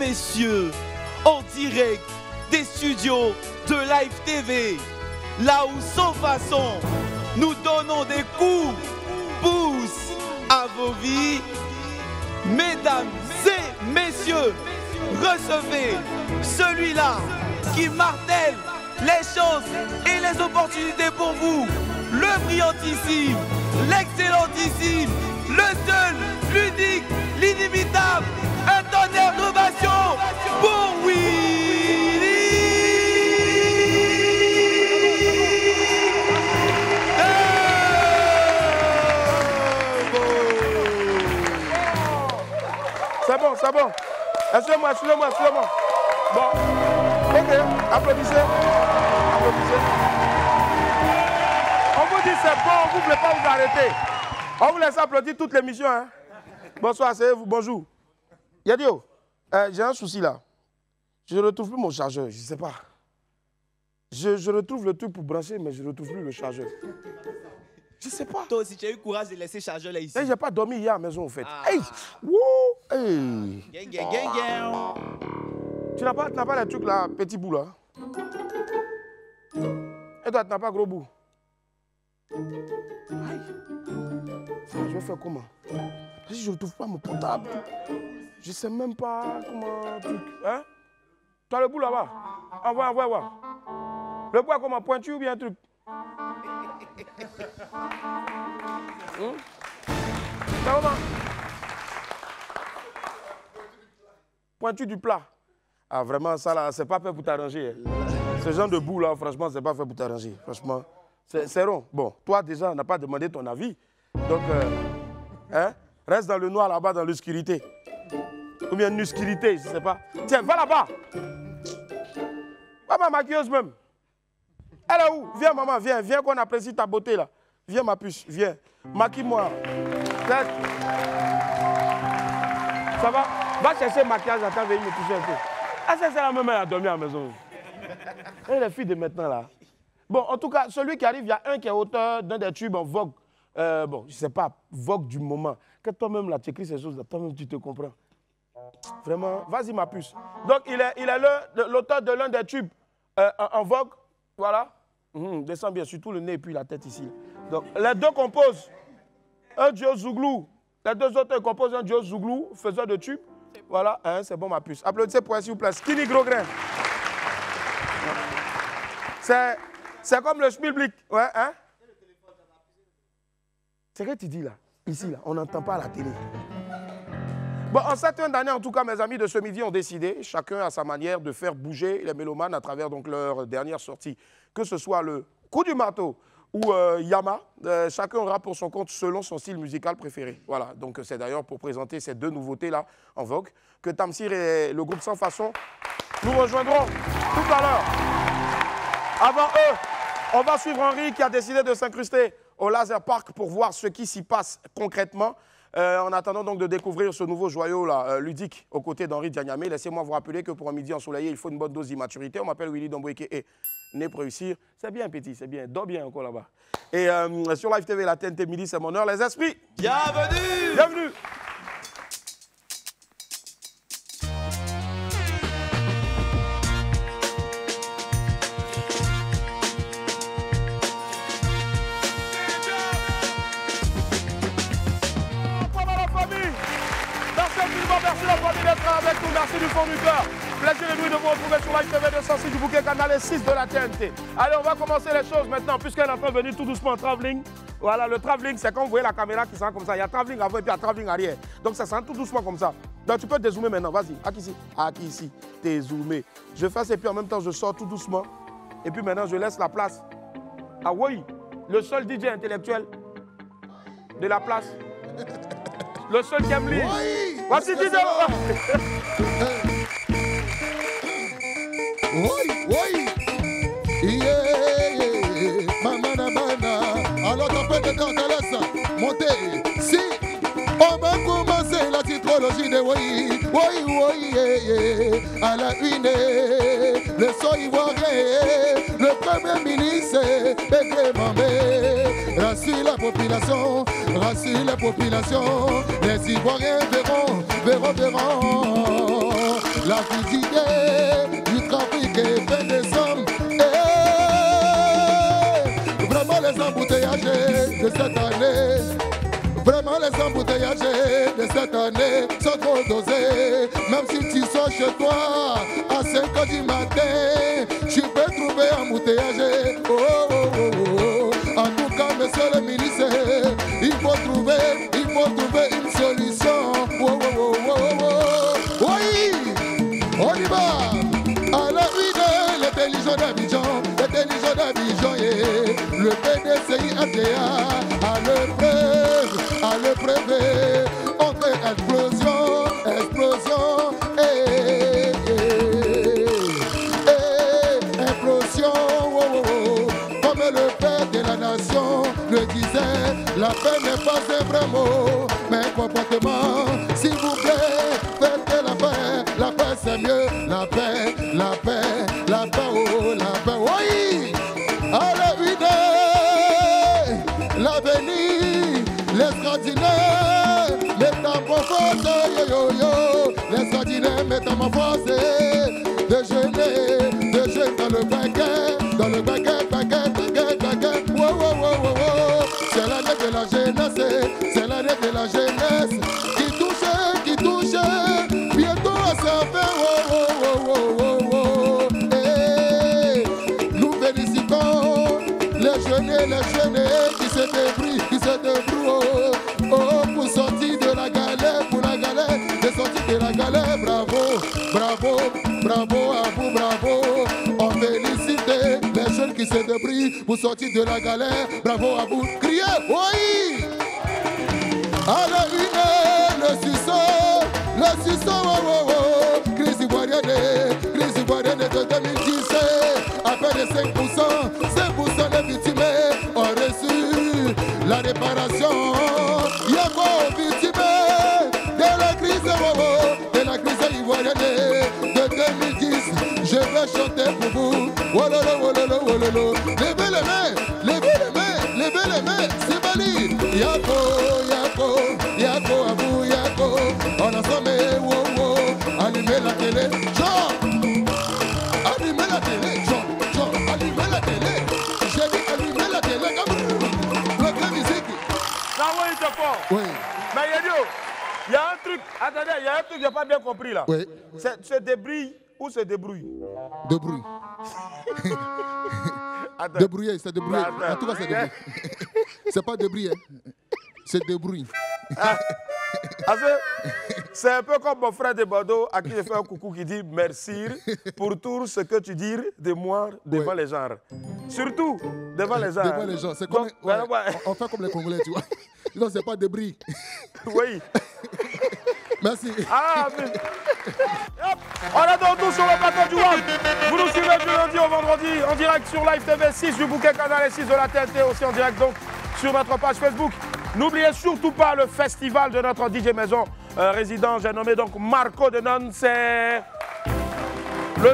messieurs, en direct des studios de Live TV, là où sans façon, nous donnons des coups, pouces à vos vies. Mesdames et messieurs, recevez celui-là qui martèle les chances et les opportunités pour vous, le brillantissime, l'excellentissime, le seul, l'unique, l'inimitable, un tonnerre d'ovation pour Willy. C'est bon, c'est bon. Excusez-moi, excusez-moi, excusez-moi. Bon, ok, applaudissez. Applaudissez. On vous dit c'est bon, on ne voulait pas vous arrêter. On vous laisse applaudir toute l'émission. Hein? Bonsoir, asseyez-vous, bonjour. Yadio, j'ai un souci là. Je ne retrouve plus mon chargeur, je ne sais pas. Je retrouve le truc pour brancher, mais je ne retrouve plus le chargeur. Je ne sais pas. Toi aussi, tu as eu le courage de laisser le chargeur là ici. Je n'ai pas dormi hier à la maison en fait. Ah. Hey! Wouh! Hey! Gang, gang, gang, gang. Tu n'as pas les trucs là, petit bout là? Et toi, tu n'as pas gros bout? Aïe! Ça, je vais faire comment? Si je ne retrouve pas mon portable, je ne sais même pas comment truc. Hein? Tu as le bout là-bas? Envoie, envoie, envoie. Le bout comment? Pointu ou bien un truc? Ça va? Pointu du plat. Ah vraiment, ça là, c'est pas fait pour t'arranger. Hein. Ce genre de bout là, franchement, c'est pas fait pour t'arranger. Franchement, c'est rond. Bon, toi déjà, on n'a pas demandé ton avis. Donc, hein, reste dans le noir là-bas, dans l'obscurité. Ou bien une obscurité, je sais pas. Tiens, va là-bas. Va ma maquilleuse même. Elle est où? Viens maman, viens, viens qu'on apprécie ta beauté là. Viens ma puce, viens. Maquille-moi. Ça va? Va chercher maquillage, attends, viens me toucher un peu. Ah, c'est la même, elle a dormi à la maison. Et les filles de maintenant là. Bon, en tout cas, celui qui arrive, il y a un qui est auteur d'un des tubes en vogue. Bon, je sais pas, vogue du moment. Que toi-même là, tu écris ces choses là, toi-même tu te comprends. Vraiment, vas-y ma puce. Donc, il est l'auteur de l'un des tubes en vogue. Voilà. Descends bien, surtout le nez et puis la tête ici. Donc, les deux composent un duo Zouglou. Les deux autres composent un duo Zouglou, faiseur de tubes. Voilà, hein, c'est bon ma puce. Applaudissez pour elle, s'il vous plaît. Skinny Gros Grain. C'est comme le schmilblick. Ouais, hein? C'est ce que tu dis là. Ici, là, on n'entend pas à la télé. Bon, en cette fin d'année, en tout cas, mes amis de ce midi ont décidé, chacun à sa manière, de faire bouger les mélomanes à travers donc, leur dernière sortie. Que ce soit le coup du marteau ou Yama, chacun aura pour son compte selon son style musical préféré. Voilà, donc c'est d'ailleurs pour présenter ces deux nouveautés-là en vogue que Tamsir et le groupe Sans Façon nous rejoindront tout à l'heure. Avant eux, on va suivre Henri qui a décidé de s'incruster au Laser Park pour voir ce qui s'y passe concrètement. En attendant donc de découvrir ce nouveau joyau là, ludique aux côtés d'Henri Dianyamé, laissez-moi vous rappeler que pour un midi ensoleillé, il faut une bonne dose d'immaturité. On m'appelle Willy Domboeke et né pour réussir. C'est bien petit, c'est bien. Dors bien encore là-bas. Et sur Live TV, la TNT midi, c'est mon heure. Les esprits, bienvenue! Bienvenue! Merci la famille d'être avec nous, merci du fond du cœur. Plaisir et de vous retrouver sur Live TV 206 du bouquet canal 6 de la TNT. Allez, on va commencer les choses maintenant, puisqu'elle est en train de venir tout doucement en travelling. Voilà, le travelling, c'est quand vous voyez la caméra qui sent comme ça. Il y a travelling avant et puis il y a travelling arrière. Donc ça sent tout doucement comme ça. Donc tu peux dézoomer maintenant, vas-y. Aki ici, dézoomer. Je fais ça et puis en même temps je sors tout doucement. Et puis maintenant je laisse la place à Woyi, le seul DJ intellectuel de la place. Le seul qui aime lire. Voici DJ. Oui. Yeah. Maman, alors t'as fait de quand t'as laissé monter. Si on va commencer la titrologie de oui. À la une, le son ivoirien, le premier ministre, Pégré Mambé. Rassure la population, les Ivoiriens verront. la fusillée du trafic et fait des hommes. Vraiment les embouteillages de cette année, vraiment les embouteillages de cette année sont trop dosés. Même si tu sors chez toi à 5 h du matin, tu peux trouver embouteillage. Oh, oh, oh, oh. En tout cas, monsieur le ministre, il faut trouver une solution. Oh, oh, oh, oh, oh. Oui, on y va. À la une, l'intelligent d'Abidjan, yeah. Le PDCI ATA à l'épreuve, entre explosion, implosion, oh, oh, oh. Comme le père de la nation le disait, la paix n'est pas un vrai mot, mais un comportement. S'il vous plaît, faites la paix c'est mieux, la paix, oh, la paix, oui. À la une, l'avenir, l'extraordinaire, métamorphose, yo yo yo, l'extraordinaire métamorphose, de jeunes dans le baguette, wow, wow, wow, wow, wow. C'est l'année de la jeunesse, qui touche, bientôt à sa fin, wow, wow, wow, wow, wow. Hey, nous félicitons les jeunes qui se débrouillent, oh, pour sortir de la galère, bravo à vous, bravo. On félicite les jeunes qui se débrouillent pour sortir de la galère, bravo à vous. Criez, oui. À la une, le suceau, oh, oh, oh. Crise ivoirienne de 2010, à peine de 5% des victimes ont reçu la réparation. Il y a quoi victimes de la crise, oh, oh, de la crise ivoirienne de 2010. Je vais chanter pour vous. Wololo, wololo, wololo. Levez les mains, c'est Bali. Yako, à vous, Yako. On a sommé, wow, wow. Allumez la télé, allumez la télé. J'ai dit allumer la télé, comme la musique. Ça va, il te faut. Oui. Mais il y a un truc, attendez, il y a un truc que je n'ai pas bien compris là. Oui. Se débrouille ou se débrouille? Débrouille. Débrouiller, c'est débrouiller. En tout cas, c'est débrouiller. C'est pas débrouiller, c'est débrouille. C'est un peu comme mon frère de Bordeaux à qui j'ai fait un coucou qui dit merci pour tout ce que tu dis de moi devant les gens. Surtout devant les gens. Devant les gens. C'est comme, on fait comme les Congolais, tu vois. Non, c'est pas débris. Oui. Merci. Ah, mais... On est de retour sur le plateau du One. Vous nous suivez du lundi au vendredi en direct sur Live TV 6 du bouquet canal et 6 de la TNT, aussi en direct donc sur notre page Facebook. N'oubliez surtout pas le festival de notre DJ Maison résident, j'ai nommé donc Marco Denon, c'est le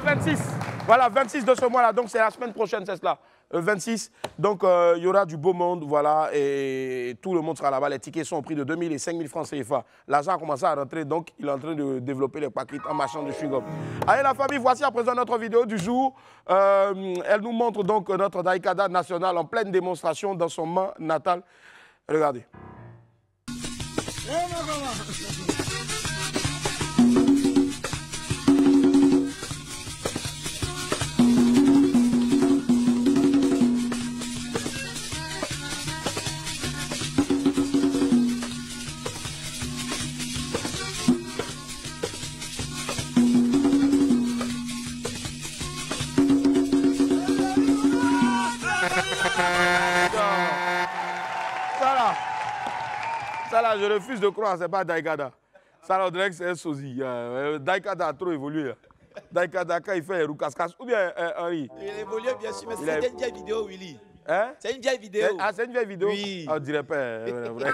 26. Voilà, 26 de ce mois-là, donc c'est la semaine prochaine, c'est cela. 26, donc il y aura du beau monde, voilà, et tout le monde sera là-bas. Les tickets sont au prix de 2 000 et 5 000 francs CFA. L'argent a commencé à rentrer, donc il est en train de développer les paquets en marchand de chewing-gum. Allez la famille, voici à présent notre vidéo du jour. Elle nous montre donc notre Daikada national en pleine démonstration dans son Mans natal. Regardez. Ça là, je refuse de croire, c'est pas Daikada. Ça là, on dirait que c'est un sosie. Daikada a trop évolué. Daikada, quand il fait Roukas-Kas, ou bien Henri. Il a évolué bien sûr, mais c'est une vieille vidéo, Willy. Hein? C'est une vieille vidéo. Ah, c'est une vieille vidéo? Oui. On dirait pas, vrai.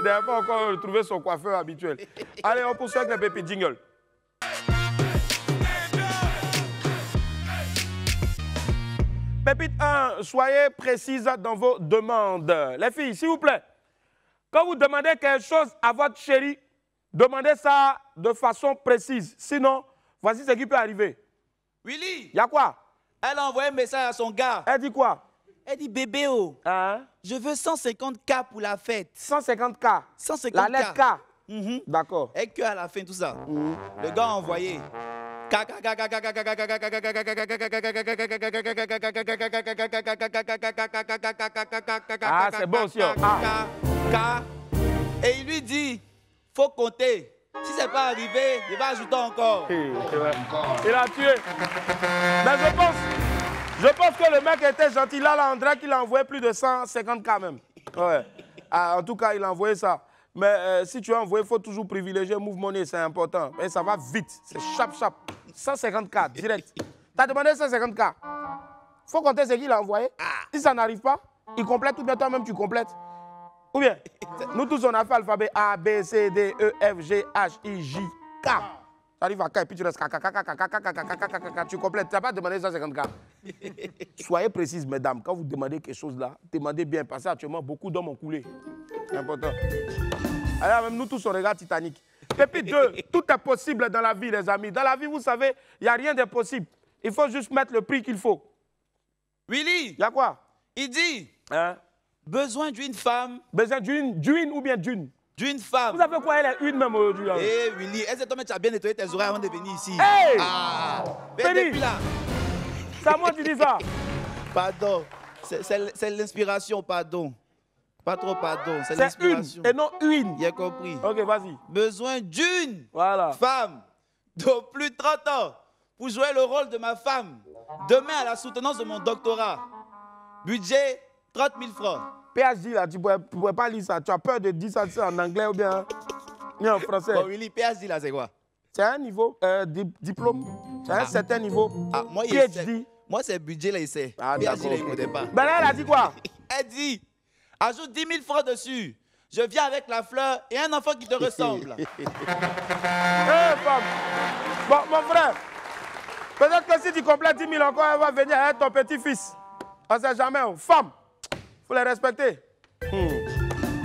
Il n'a pas encore retrouvé son coiffeur habituel. Allez, on poursuit avec les pépites jingle. Pépite 1, soyez précises dans vos demandes. Les filles, s'il vous plaît, quand vous demandez quelque chose à votre chéri, demandez ça de façon précise. Sinon, voici ce qui peut arriver. Willy, Il y a quoi? elle a envoyé un message à son gars. Elle dit quoi? Elle dit, bébé, oh, Hein? je veux 150K pour la fête. 150K. 150K. La lettre K. D'accord. Et que à la fin, tout ça. Le gars a envoyé. Ah, c'est bon aussi. Et il lui dit, faut compter. Si c'est pas arrivé, il va ajouter encore. Il a tué. Mais je pense que le mec était gentil. Là, André, qu'il a envoyé plus de 150K même. Ouais. Ah, en tout cas, il a envoyé ça. Mais si tu as envoyé, il faut toujours privilégier Move Money, c'est important. Et ça va vite, c'est chap. 150K, direct. Tu as demandé 150K. Il faut compter ce qu'il a envoyé. Si ça n'arrive pas, il complète ou bien toi-même tu complètes. Ou bien, nous tous on a fait l'alphabet A, B, C, D, E, F, G, H, I, J, K. Tu arrives à K et puis tu restes K, tu complètes. Tu n'as pas demandé 150K. Soyez précises, mesdames. Quand vous demandez quelque chose là, demandez bien. Parce qu'actuellement, beaucoup d'hommes ont coulé. C'est important. Alors, même nous tous, on regarde Titanic. Pépite 2, tout est possible dans la vie, les amis. Dans la vie, vous savez, il n'y a rien d'impossible. Il faut juste mettre le prix qu'il faut. Willy, Il y a quoi? il dit, Hein? besoin d'une femme. Besoin d'une ou bien d'une? D'une femme. Vous savez quoi, elle est une même aujourd'hui. Hein? Eh Willy, est-ce que toi tu as bien nettoyé tes oreilles avant de venir ici? Hey! Ah! Félix! Depuis là. C'est à moi que tu dis ça. Pardon. C'est l'inspiration, pardon. Pas trop pardon, c'est C'est l'inspiration. une et non une. J'ai compris. Ok, vas-y. Besoin d'une Voilà. femme de plus de 30 ans pour jouer le rôle de ma femme. Demain à la soutenance de mon doctorat. Budget 30 000 francs. PhD, là, tu ne pourrais pas lire ça. Tu as peur de dire ça en anglais ou bien en français. Bon, Willy, PhD là, c'est quoi? C'est un niveau, diplôme. C'est un certain niveau. Ah, moi, PhD. Moi, c'est budget là, il sait. Ah, PhD là, d'accord, il ne connaît pas. Ben là, elle a dit quoi? Elle dit, ajoute 10 000 francs dessus. Je viens avec la fleur et un enfant qui te ressemble. Femme. Bon, mon frère, peut-être que si tu complètes 10 000 encore, elle va venir être ton petit-fils. On ne sait jamais. Femme, il faut les respecter.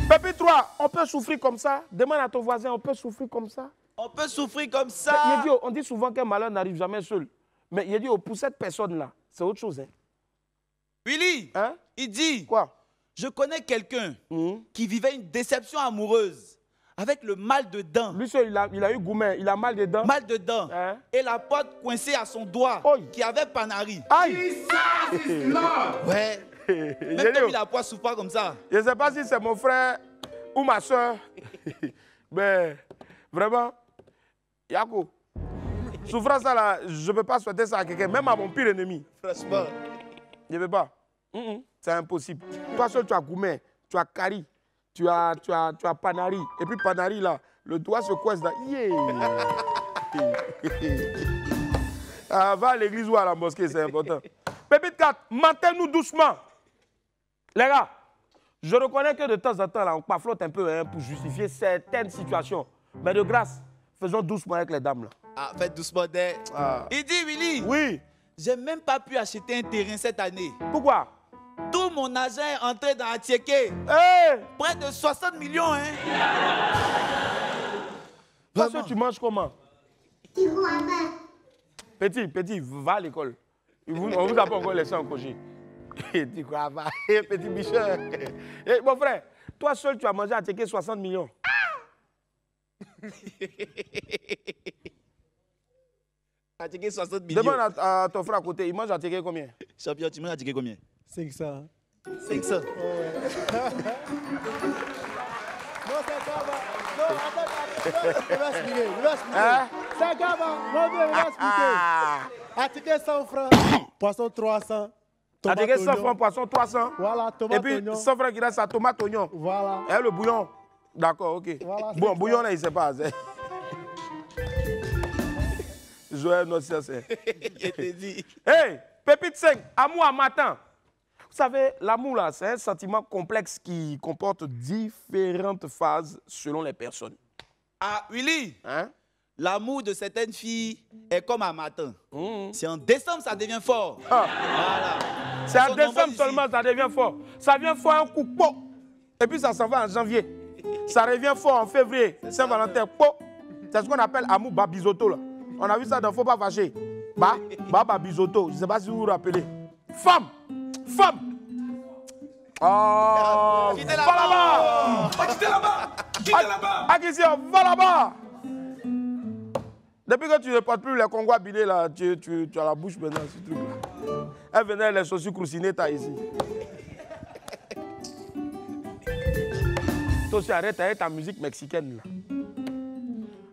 Pépite 3, on peut souffrir comme ça. Demande à ton voisin, on peut souffrir comme ça. On peut souffrir comme Mais, ça. on dit souvent qu'un malheur n'arrive jamais seul. Mais il dit, pour cette personne-là, c'est autre chose. Hein? Willy, Hein? il dit, Quoi? je connais quelqu'un qui vivait une déception amoureuse avec le mal de dents. Lui seul, il a eu Goumen, il a mal des dents. Mal de dents. Hein? Et la porte coincée à son doigt Oi. qui avait Panari. Aïe! Ouais. Même J'ai comme dit, il a pas souffert pas comme ça. je ne sais pas si c'est mon frère ou ma soeur. Mais vraiment, Yako, souffrance ça là, je ne peux pas souhaiter ça à quelqu'un, même à mon pire ennemi. Franchement. Je ne peux pas. C'est impossible. Toi seul, tu as Goumen, tu as Kari, tu as Panari. Et puis Panari là, le doigt se coince là. Yeah. Ah, va à l'église ou à la mosquée, c'est important. Pépite 4, mentez-nous doucement. Les gars, je reconnais que de temps en temps, là, on paflotte un peu hein, pour justifier certaines situations. Mais de grâce, faisons doucement avec les dames. Là. Ah, faites doucement des. Ah. Il dit, Willy, Oui. j'ai même pas pu acheter un terrain cette année. Pourquoi? Tout mon argent est entré dans Atiéké. Hey! Près de 60 millions, hein. Parce Vraiment. que tu manges comment? Petit, va à l'école. On ne vous a pas encore laissé en congé. Tu crois pas? Petit bicheur. Mon frère, toi seul, tu as mangé à Atiéké 60 millions. Atiéké 60 millions. Demande à ton frère à côté, il mange à Atiéké combien? Champion, tu manges Atiéké combien? 500. 500. Non, c'est ça, va. Non, attends, il va expliquer. Hein? C'est ça, va. Non, il va expliquer. Atiéké 100 francs, poisson 300. Atiéké 100 francs, poisson 300. Voilà, tomate, Et puis oignon. 100 francs qui reste à tomate, oignon. Voilà. Et le bouillon. D'accord, ok. Voilà, Bon, c'est bouillon ça. là, il ne sait pas. Joël, non, c'est. Je te dis. Hey, Pépite 5, amour à matin. Vous savez, l'amour là, c'est un sentiment complexe qui comporte différentes phases selon les personnes. Ah, Willy, Hein? l'amour de certaines filles est comme un matin. C'est en décembre, ça devient fort. Ah. Voilà. C'est en Sont décembre nombreux seulement ici. ça devient fort. Ça vient fort un coup, po. Et puis ça s'en va en janvier. Ça revient fort en février. Saint-Valentin, po. C'est ce qu'on appelle amour babizoto. Là. On a vu ça dans Faut pas fâcher. Babizoto. Je ne sais pas si vous vous rappelez. Femme. Oh, Quittez va là-bas. Quittez là-bas. Quittez là-bas. Acquisition, va là-bas. Depuis que tu ne portes plus les Congo habillés, là, tu as la bouche maintenant, ce truc-là. Elle venait les chaussures croussinées, t'as ici. Toi aussi, arrête avec ta musique mexicaine, là.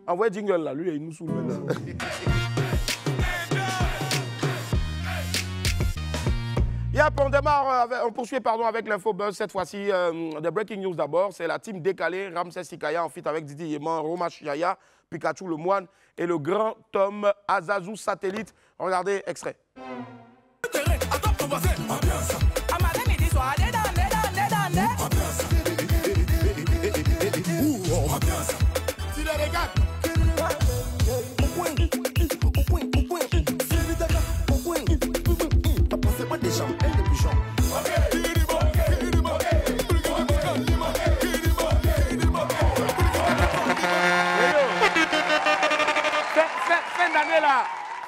Envoyez jingle, là. Lui, il nous saoule maintenant. Yep, on démarre, on poursuit avec l'info buzz, cette fois-ci, des breaking news d'abord. C'est la team décalée, Ramsès Sikaya en feat avec Didi Yeman, Roma Chiaya, Pikachu le Moine et le grand Tom Azazou Satellite. Regardez, extrait.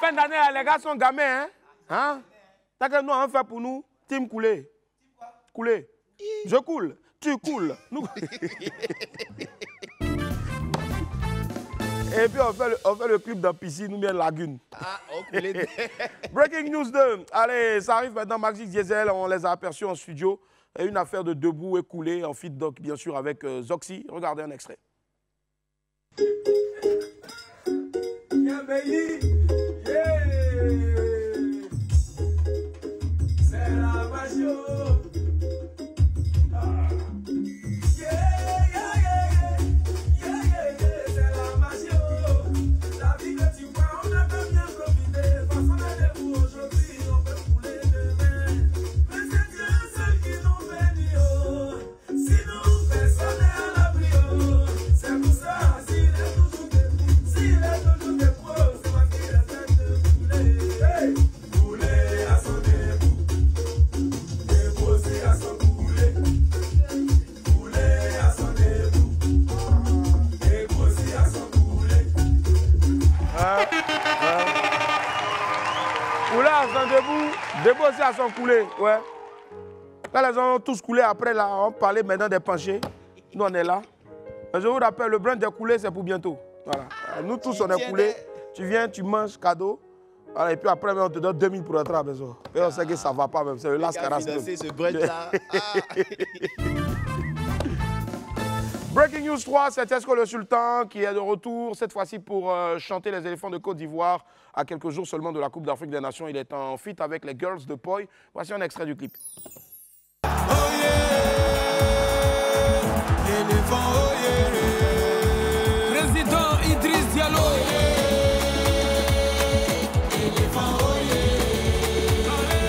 Fin d'année, les gars sont gamins, hein? T'as que nous, on fait pour nous, team couler. Couler. Je coule, tu coules. Nous... Et puis on fait le clip dans piscine ou bien lagune. Ah, ok. Breaking news 2. Allez, ça arrive maintenant, Maxi Diesel, on les a aperçus en studio. Et une affaire de debout et coulé, en feat doc, bien sûr, avec Zoxy. Regardez un extrait. Yeah, baby. Yeah. C'est la passion. Debout aussi à son coulé, ouais. Quand les gens ont tous coulé, après là, on parlait maintenant des penchés. Nous, on est là. Mais je vous rappelle, le brun des coulés, c'est pour bientôt. Voilà. Nous tous, on est coulés. Tu viens, tu manges, cadeau. Voilà, et puis après, on te donne 2000 pour rentrer à la maison. Et on sait que ça ne va pas même. C'est le lascaras. Ce brun-là. Breaking News 3, c'est Esco le Sultan qui est de retour, cette fois-ci pour chanter les éléphants de Côte d'Ivoire. À quelques jours seulement de la Coupe d'Afrique des Nations, il est en feat avec les Girls de Poi. Voici un extrait du clip. Oh yeah, éléphant, oh yeah. Président Idriss Diallo. Oh yeah, éléphant, oh yeah.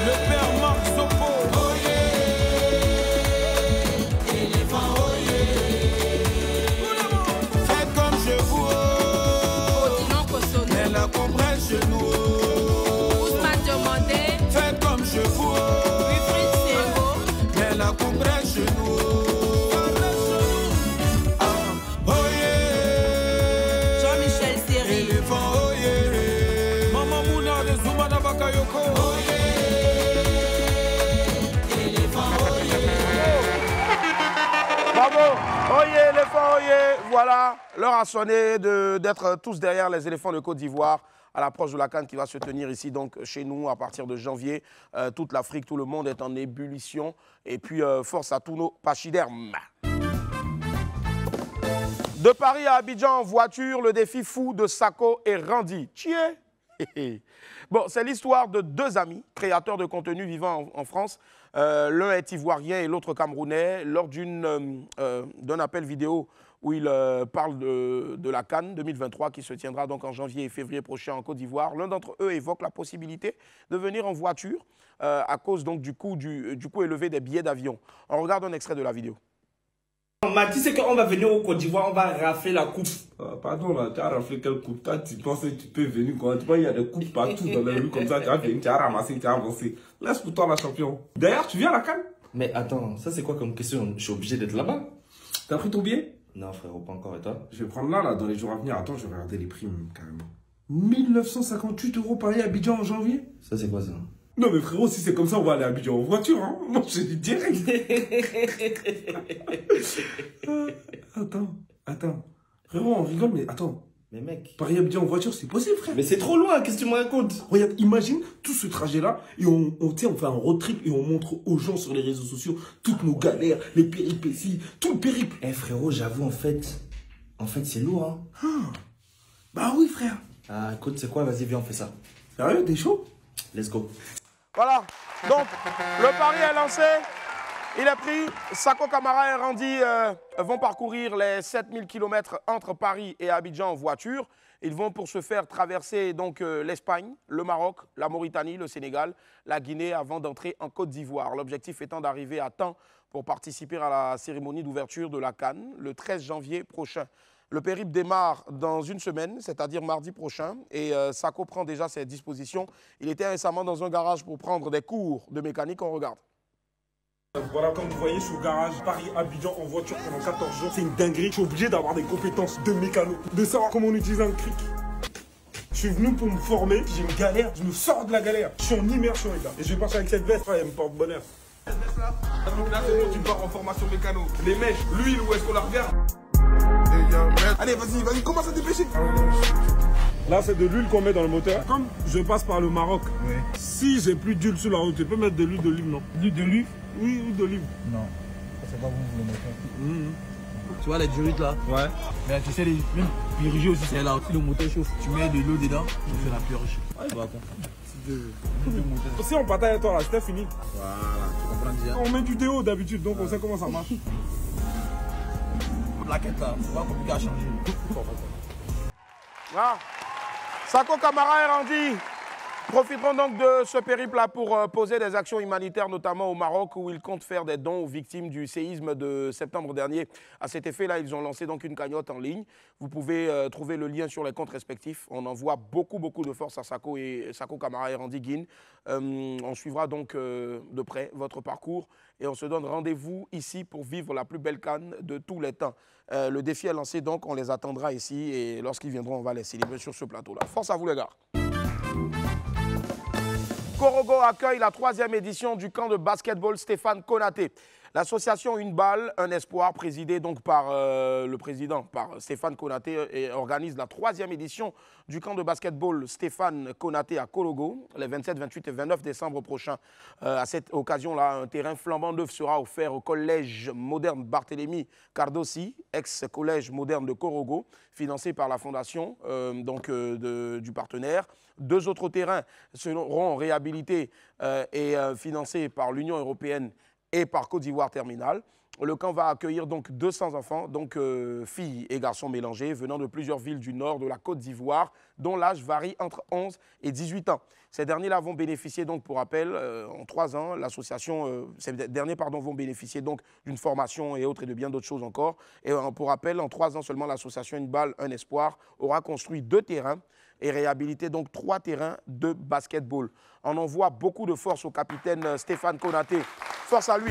Le père Marc Sopo. Oh yeah, éléphant, oh yeah. Faites comme chez vous. Mais la compresse chez nous. Ousmane Diomandé. Faites comme chez vous. Mais la compresse chez nous. Oh yeah. Jean-Michel Seri. Éléphant, oh yeah. Maman Mouna de Zoumana Bakayoko. Oh yeah. Éléphant, oh yeah. Bravo. Oh yeah, éléphant, oh yeah. Voilà, l'heure a sonné d'être tous derrière les éléphants de Côte d'Ivoire à l'approche de la CAN qui va se tenir ici, donc chez nous, à partir de janvier. Toute l'Afrique, tout le monde est en ébullition. Et puis, force à tous nos pachydermes. De Paris à Abidjan en voiture, le défi fou de Sako et Randy. Tiens. Bon, c'est l'histoire de deux amis, créateurs de contenu vivant en France. L'un est ivoirien et l'autre camerounais. Lors d'un appel vidéo où il parle de la CAN 2023 qui se tiendra donc en janvier et février prochain en Côte d'Ivoire, l'un d'entre eux évoque la possibilité de venir en voiture à cause donc, du coût élevé des billets d'avion. On regarde un extrait de la vidéo. On m'a dit qu'on va venir au Côte d'Ivoire, on va rafler la coupe. Pardon, là, tu as raflé quelle coupe? Toi, tu penses que tu peux venir quand tu vois, il y a des coupes partout dans les rues comme ça, tu vas venir, tu as ramassé, tu as avancé. Laisse pour toi la champion. D'ailleurs, tu viens à la CAN? Mais attends, ça c'est quoi comme question? Je suis obligé d'être là-bas. T'as pris ton billet? Non, frérot, pas encore. Et toi? Je vais prendre là, dans les jours à venir. Attends, je vais regarder les prix, carrément. 1958 € Paris-Abidjan en janvier? Ça, c'est quoi ça? Non, mais frérot, si c'est comme ça, on va aller à Abidjan en voiture, hein. Moi, j'ai dit direct. Attends. Frérot, on rigole, mais attends. Mais mec. Paris-Abidjan en voiture, c'est possible, frère. Mais c'est trop loin, qu'est-ce que tu me racontes? Regarde, imagine tout ce trajet-là et on fait un road trip et on montre aux gens sur les réseaux sociaux toutes nos galères, les péripéties, tout le périple. Eh frérot, j'avoue, en fait c'est lourd, hein. Bah oui, frère. Ah, écoute, c'est quoi? Vas-y, viens, on fait ça. Sérieux, t'es chaud? Let's go. Voilà, donc le pari est lancé, il est pris. Sako Kamara et Randy vont parcourir les 7000 km entre Paris et Abidjan en voiture. Ils vont pour se faire traverser donc l'Espagne, le Maroc, la Mauritanie, le Sénégal, la Guinée avant d'entrer en Côte d'Ivoire. L'objectif étant d'arriver à temps pour participer à la cérémonie d'ouverture de la CAN le 13 janvier prochain. Le périple démarre dans une semaine, c'est-à-dire mardi prochain, et Sako prend déjà ses dispositions. Il était récemment dans un garage pour prendre des cours de mécanique. On regarde. Voilà, comme vous voyez, je suis au garage Paris-Abidjan en voiture pendant 14 jours. C'est une dinguerie. Je suis obligé d'avoir des compétences de mécano, de savoir comment on utilise un cric. Je suis venu pour me former. J'ai une galère. Je me sors de la galère. Je suis en immersion, les gars. Et je vais partir avec cette veste. Elle me porte bonheur. Donc là, c'est bon, tu pars en formation mécano. Les mèches, l'huile, où est-ce qu'on la regarde? Allez, vas-y, commence à te dépêcher. Là, c'est de l'huile qu'on met dans le moteur. Comme je passe par le Maroc, si j'ai plus d'huile sur la route, tu peux mettre de l'huile d'olive, non? L'huile d'olive? Oui, huile d'olive. Non, c'est pas vous le mettez. Tu vois les durites là? Ouais. Mais tu sais, même purger aussi, c'est là aussi le moteur chauffe. Tu mets de l'eau dedans, tu fais la purge. Ouais, il va comprendre. Si on partage avec toi là, c'était fini. Voilà, tu comprends déjà. On met du déo d'habitude, donc on sait comment ça marche. Plaquette là, c'est pas compliqué à changer. Voilà. Sako Kamara et Randy profiteront donc de ce périple-là pour poser des actions humanitaires, notamment au Maroc, où ils comptent faire des dons aux victimes du séisme de septembre dernier. À cet effet-là, ils ont lancé donc une cagnotte en ligne. Vous pouvez trouver le lien sur les comptes respectifs. On envoie beaucoup de force à Sako Kamara et Randy Guine. On suivra donc de près votre parcours et on se donne rendez-vous ici pour vivre la plus belle CAN de tous les temps. Le défi est lancé, donc on les attendra ici et lorsqu'ils viendront, on va les célébrer sur ce plateau-là. Force à vous les gars. Korogo accueille la 3e édition du camp de basketball Stéphane Konaté. L'association Une Balle, un espoir, présidée donc par le président, par Stéphane Konaté, et organise la 3e édition du camp de basketball Stéphane Konaté à Korogo, les 27, 28 et 29 décembre prochains. À cette occasion-là, un terrain flambant neuf sera offert au collège moderne Barthélemy Cardossi, ex-collège moderne de Korogo, financé par la fondation du partenaire. 2 autres terrains seront réhabilités et financés par l'Union européenne et par Côte d'Ivoire Terminal. Le camp va accueillir donc 200 enfants, donc filles et garçons mélangés, venant de plusieurs villes du nord de la Côte d'Ivoire, dont l'âge varie entre 11 et 18 ans. Ces derniers-là vont bénéficier donc, pour rappel, en 3 ans, ces derniers vont bénéficier donc d'une formation et autres et de bien d'autres choses encore. Et pour rappel, en 3 ans seulement, l'association Une Balle, un espoir aura construit 2 terrains et réhabilité donc 3 terrains de basketball. On envoie beaucoup de force au capitaine Stéphane Konaté. Force à lui.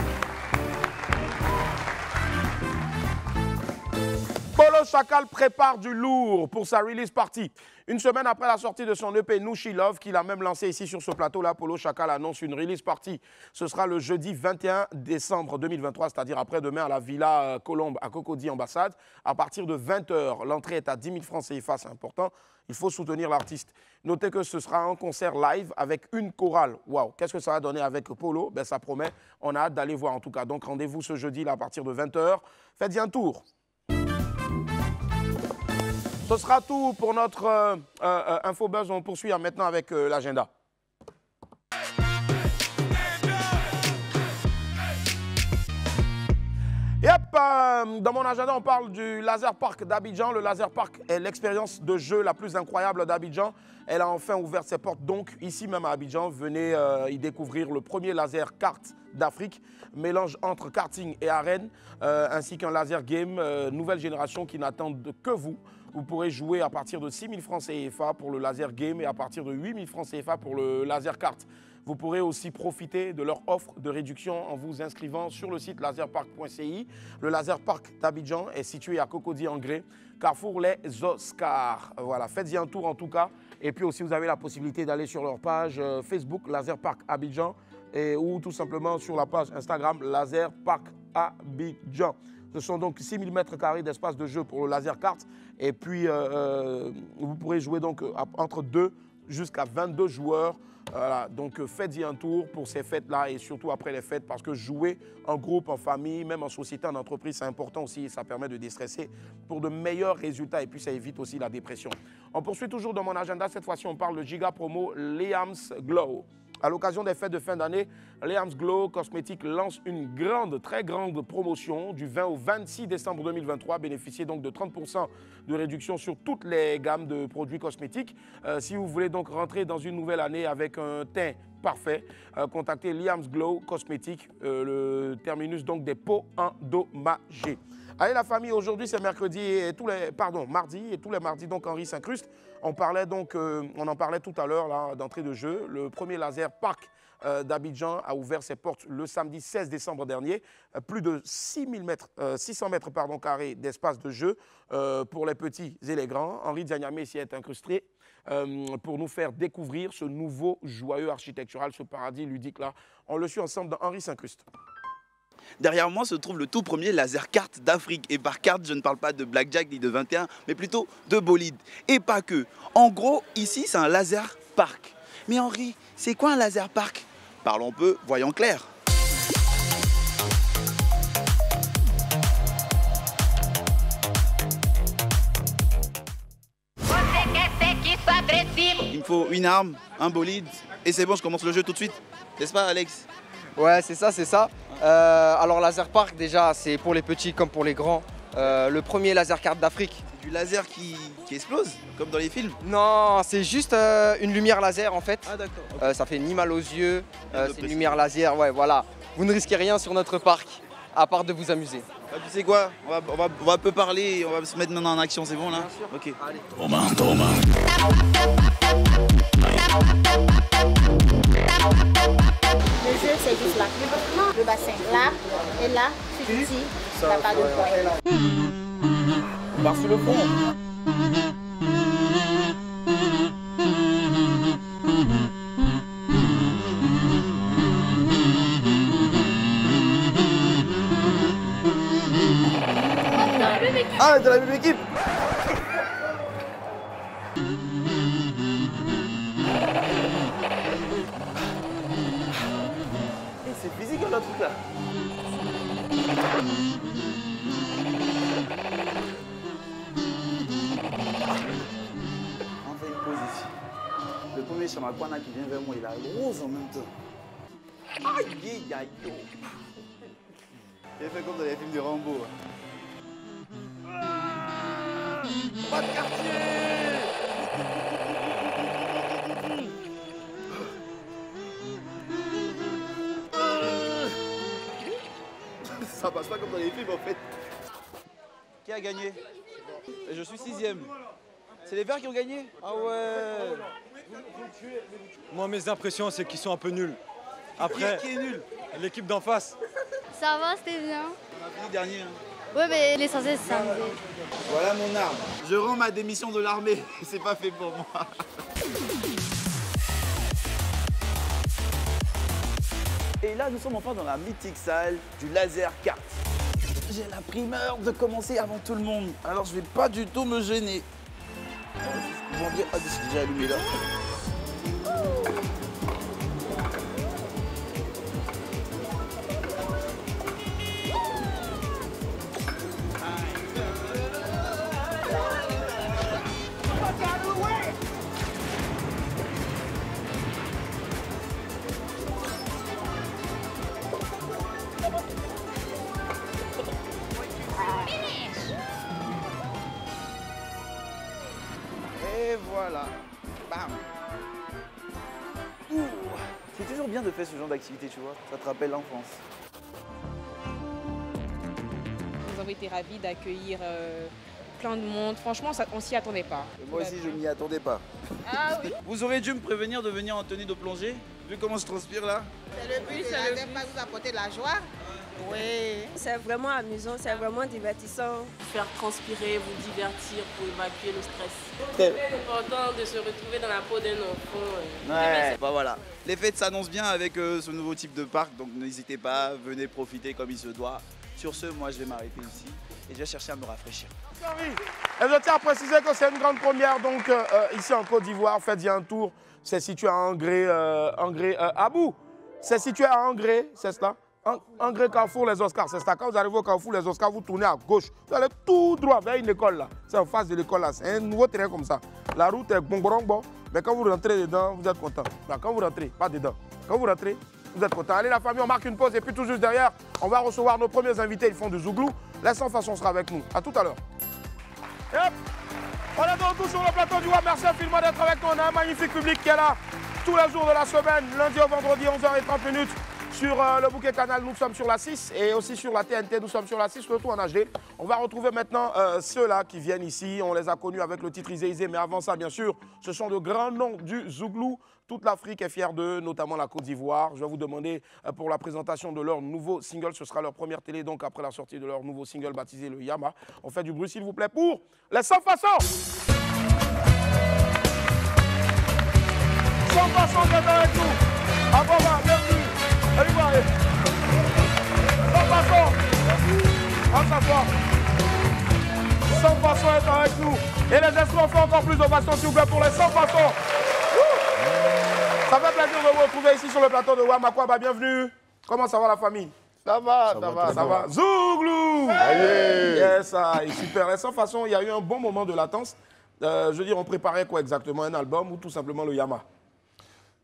Polo Chacal prépare du lourd pour sa release party. Une semaine après la sortie de son EP Nushi Love, qu'il a même lancé ici sur ce plateau-là, Polo Chacal annonce une release party. Ce sera le jeudi 21 décembre 2023, c'est-à-dire après-demain à la Villa Colombe à Cocody Ambassade. À partir de 20 h, l'entrée est à 10 000 francs CFA, c'est important. Il faut soutenir l'artiste. Notez que ce sera un concert live avec une chorale. Waouh, qu'est-ce que ça va donner avec Polo? Ben, ça promet. On a hâte d'aller voir en tout cas. Donc rendez-vous ce jeudi là, à partir de 20 h. Faites-y un tour. Ce sera tout pour notre InfoBuzz. On poursuit maintenant avec l'agenda. Yep, dans mon agenda, on parle du Laser Park d'Abidjan. Le Laser Park est l'expérience de jeu la plus incroyable d'Abidjan. Elle a enfin ouvert ses portes, donc, ici même à Abidjan. Venez y découvrir le premier laser kart d'Afrique, mélange entre karting et arène, ainsi qu'un laser game nouvelle génération qui n'attendent que vous. Vous pourrez jouer à partir de 6 000 francs CFA pour le laser game et à partir de 8 000 francs CFA pour le laser kart. Vous pourrez aussi profiter de leur offre de réduction en vous inscrivant sur le site laserpark.ci. Le Laserpark d'Abidjan est situé à Cocody-en-Gré, Carrefour Les Oscars. Voilà, faites-y un tour en tout cas. Et puis aussi, vous avez la possibilité d'aller sur leur page Facebook Laserpark Abidjan ou tout simplement sur la page Instagram Laserpark Abidjan. Ce sont donc 6000 m² d'espace de jeu pour le laser kart. Et puis, vous pourrez jouer donc entre 2 jusqu'à 22 joueurs. Voilà, donc faites-y un tour pour ces fêtes-là et surtout après les fêtes parce que jouer en groupe, en famille, même en société, en entreprise, c'est important aussi et ça permet de déstresser pour de meilleurs résultats et puis ça évite aussi la dépression. On poursuit toujours dans mon agenda. Cette fois-ci, on parle de Giga Promo Liam's Glow. À l'occasion des fêtes de fin d'année, Liam's Glow Cosmétiques lance une très grande promotion du 20 au 26 décembre 2023. Bénéficiez donc de 30% de réduction sur toutes les gammes de produits cosmétiques. Si vous voulez donc rentrer dans une nouvelle année avec un teint parfait, contactez Liam's Glow Cosmétiques, le terminus donc des peaux endommagées. Allez la famille, aujourd'hui c'est mardi et tous les mardis donc Henri s'incruste. On en parlait tout à l'heure d'entrée de jeu. Le premier laser park d'Abidjan a ouvert ses portes le samedi 16 décembre dernier. Plus de 600 mètres carrés d'espace de jeu pour les petits et les grands. Henri Dianyamé s'y est incrusté pour nous faire découvrir ce nouveau joyeux architectural, ce paradis ludique là. On le suit ensemble dans Henri s'incruste. Derrière moi se trouve le tout premier laser kart d'Afrique. Et par carte, je ne parle pas de Blackjack ni de 21, mais plutôt de bolide. Et pas que. En gros, ici, c'est un laser park. Mais Henri, c'est quoi un laser park? Parlons peu, voyons clair. Il me faut une arme, un bolide, et c'est bon, je commence le jeu tout de suite. N'est-ce pas, Alex? Ouais, c'est ça, c'est ça. Alors Laser Park, déjà, c'est pour les petits comme pour les grands. Le premier laser kart d'Afrique. Du laser qui explose, comme dans les films? Non, c'est juste une lumière laser en fait. Ah d'accord. Okay. Ça fait ni mal aux yeux, c'est une lumière laser, ouais voilà. Vous ne risquez rien sur notre parc, à part de vous amuser. Bah, tu sais quoi, on va un peu parler, on va se mettre maintenant en action, c'est bon là? Bien sûr. Ok. Allez. Thomas. Le jeu, c'est juste là. Le bassin, là et là, c'est ici, la part de poing. On part sur le fond. Ah, de la même équipe. C'est physique notre truc là. On fait une pause ici. Le premier Chamakwana qui vient vers moi, il a rose en même temps. Aïe aïe aïe. Il fait comme dans les films de Rambo. Pas de quartier. Ça passe pas comme dans les films en fait. Qui a gagné? Je suis 6e. C'est les Verts qui ont gagné? Ah ouais. Moi mes impressions c'est qu'ils sont un peu nuls. Après, qui est nul? L'équipe d'en face. Ça va, c'était bien. On a fini dernier. Hein. Ouais, mais l'essentiel, c'est s'amuser. Voilà mon arme. Je rends ma démission de l'armée. C'est pas fait pour moi. Et là, nous sommes enfin dans la mythique salle du laser kart. J'ai la primeur de commencer avant tout le monde. Alors, je vais pas du tout me gêner. Ah, c'est déjà allumé là. Et voilà. Bam. Ouh. C'est toujours bien de faire ce genre d'activité, tu vois. Ça te rappelle l'enfance. Nous avons été ravis d'accueillir plein de monde. Franchement, on s'y attendait pas. Moi aussi, je m'y attendais pas. Ah oui. Vous aurez dû me prévenir de venir en tenue de plongée. Vu comment je transpire là? C'est le but de laser park, vous apporter de la joie. Oui. C'est vraiment amusant, c'est vraiment divertissant. Faire transpirer, vous divertir pour évacuer le stress. C'est important de se retrouver dans la peau d'un enfant. Ouais, bah voilà. Les fêtes s'annoncent bien avec ce nouveau type de parc, donc n'hésitez pas, venez profiter comme il se doit. Sur ce, moi je vais m'arrêter ici et je vais chercher à me rafraîchir. Et je tiens à préciser que c'est une grande première donc ici en Côte d'Ivoire. Faites-y un tour. C'est situé à Angré, Abou. C'est situé à Angré, c'est cela? Angré Carrefour les Oscars, c'est ça. Quand vous arrivez au Carrefour les Oscars, vous tournez à gauche. Vous allez tout droit vers une école là. C'est en face de l'école là. C'est un nouveau terrain comme ça. La route est bon. Mais quand vous rentrez dedans, vous êtes content. Non, quand vous rentrez, pas dedans. Quand vous rentrez, vous êtes content. Allez la famille, on marque une pause et puis tout juste derrière, on va recevoir nos premiers invités. Ils font du zouglou. La Sans Façon sera avec nous. À tout à l'heure. Yep. On est de retour sur le plateau du WAM. Merci infiniment d'être avec nous. On a un magnifique public qui est là tous les jours de la semaine, lundi au vendredi, 11h30 sur le bouquet canal. Nous sommes sur la 6 et aussi sur la TNT. Nous sommes sur la 6, le tout en HD. On va retrouver maintenant ceux-là qui viennent ici. On les a connus avec le titre Izé Izé. Mais avant ça, bien sûr, ce sont de grands noms du zouglou. Toute l'Afrique est fière d'eux, notamment la Côte d'Ivoire. Je vais vous demander pour la présentation de leur nouveau single. Ce sera leur première télé, donc après la sortie de leur nouveau single baptisé le Yama. On fait du bruit, s'il vous plaît, pour les Sans Façon. Sans Façon qui est avec nous. À Baba, bienvenue. Allez voir. Sans Façon. À s'asseoir. Sans Façon est avec nous. Et les instruments font encore plus d'ovation, s'il vous plaît, pour les Sans Façon. Ça fait plaisir de vous retrouver ici sur le plateau de WAM. Akwaba, bienvenue. Comment ça va la famille? Ça va. Zouglou. Yes, ça est super. Et sans façon, il y a eu un bon moment de latence. Je veux dire, on préparait quoi exactement? Un album ou tout simplement le Yama?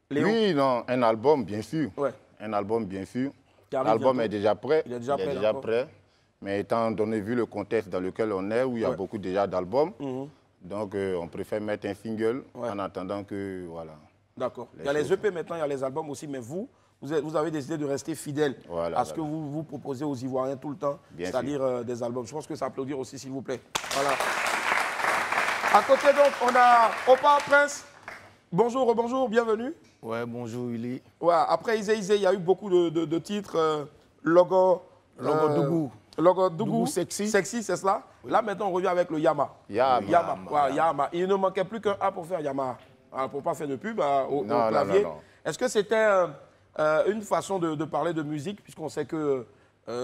Léon? Oui, non, un album, bien sûr. Ouais. Un album, bien sûr. L'album est déjà prêt. Il est déjà prêt. Mais étant donné, vu le contexte dans lequel on est, où il y a beaucoup déjà d'albums, donc on préfère mettre un single en attendant que, voilà. D'accord. Il y a les EP maintenant, il y a les albums aussi, mais vous avez décidé de rester fidèle à ce que vous proposez aux Ivoiriens tout le temps, c'est-à-dire des albums. Je pense que ça applaudir aussi, s'il vous plaît. Voilà. À côté, donc, on a Opa Prince. Bonjour, bonjour, bienvenue. Ouais, bonjour, Willy. Ouais, après Izé Izé, il y a eu beaucoup de titres. Logo Dougou. Logo Dougou. Dougou sexy. Sexy, c'est cela. Oui. Là, maintenant, on revient avec le Yama. Yama. Il ne manquait plus qu'un A pour faire Yama. Alors, pour ne pas faire de pub au clavier. Non. Est-ce que c'était une façon de parler de musique, puisqu'on sait que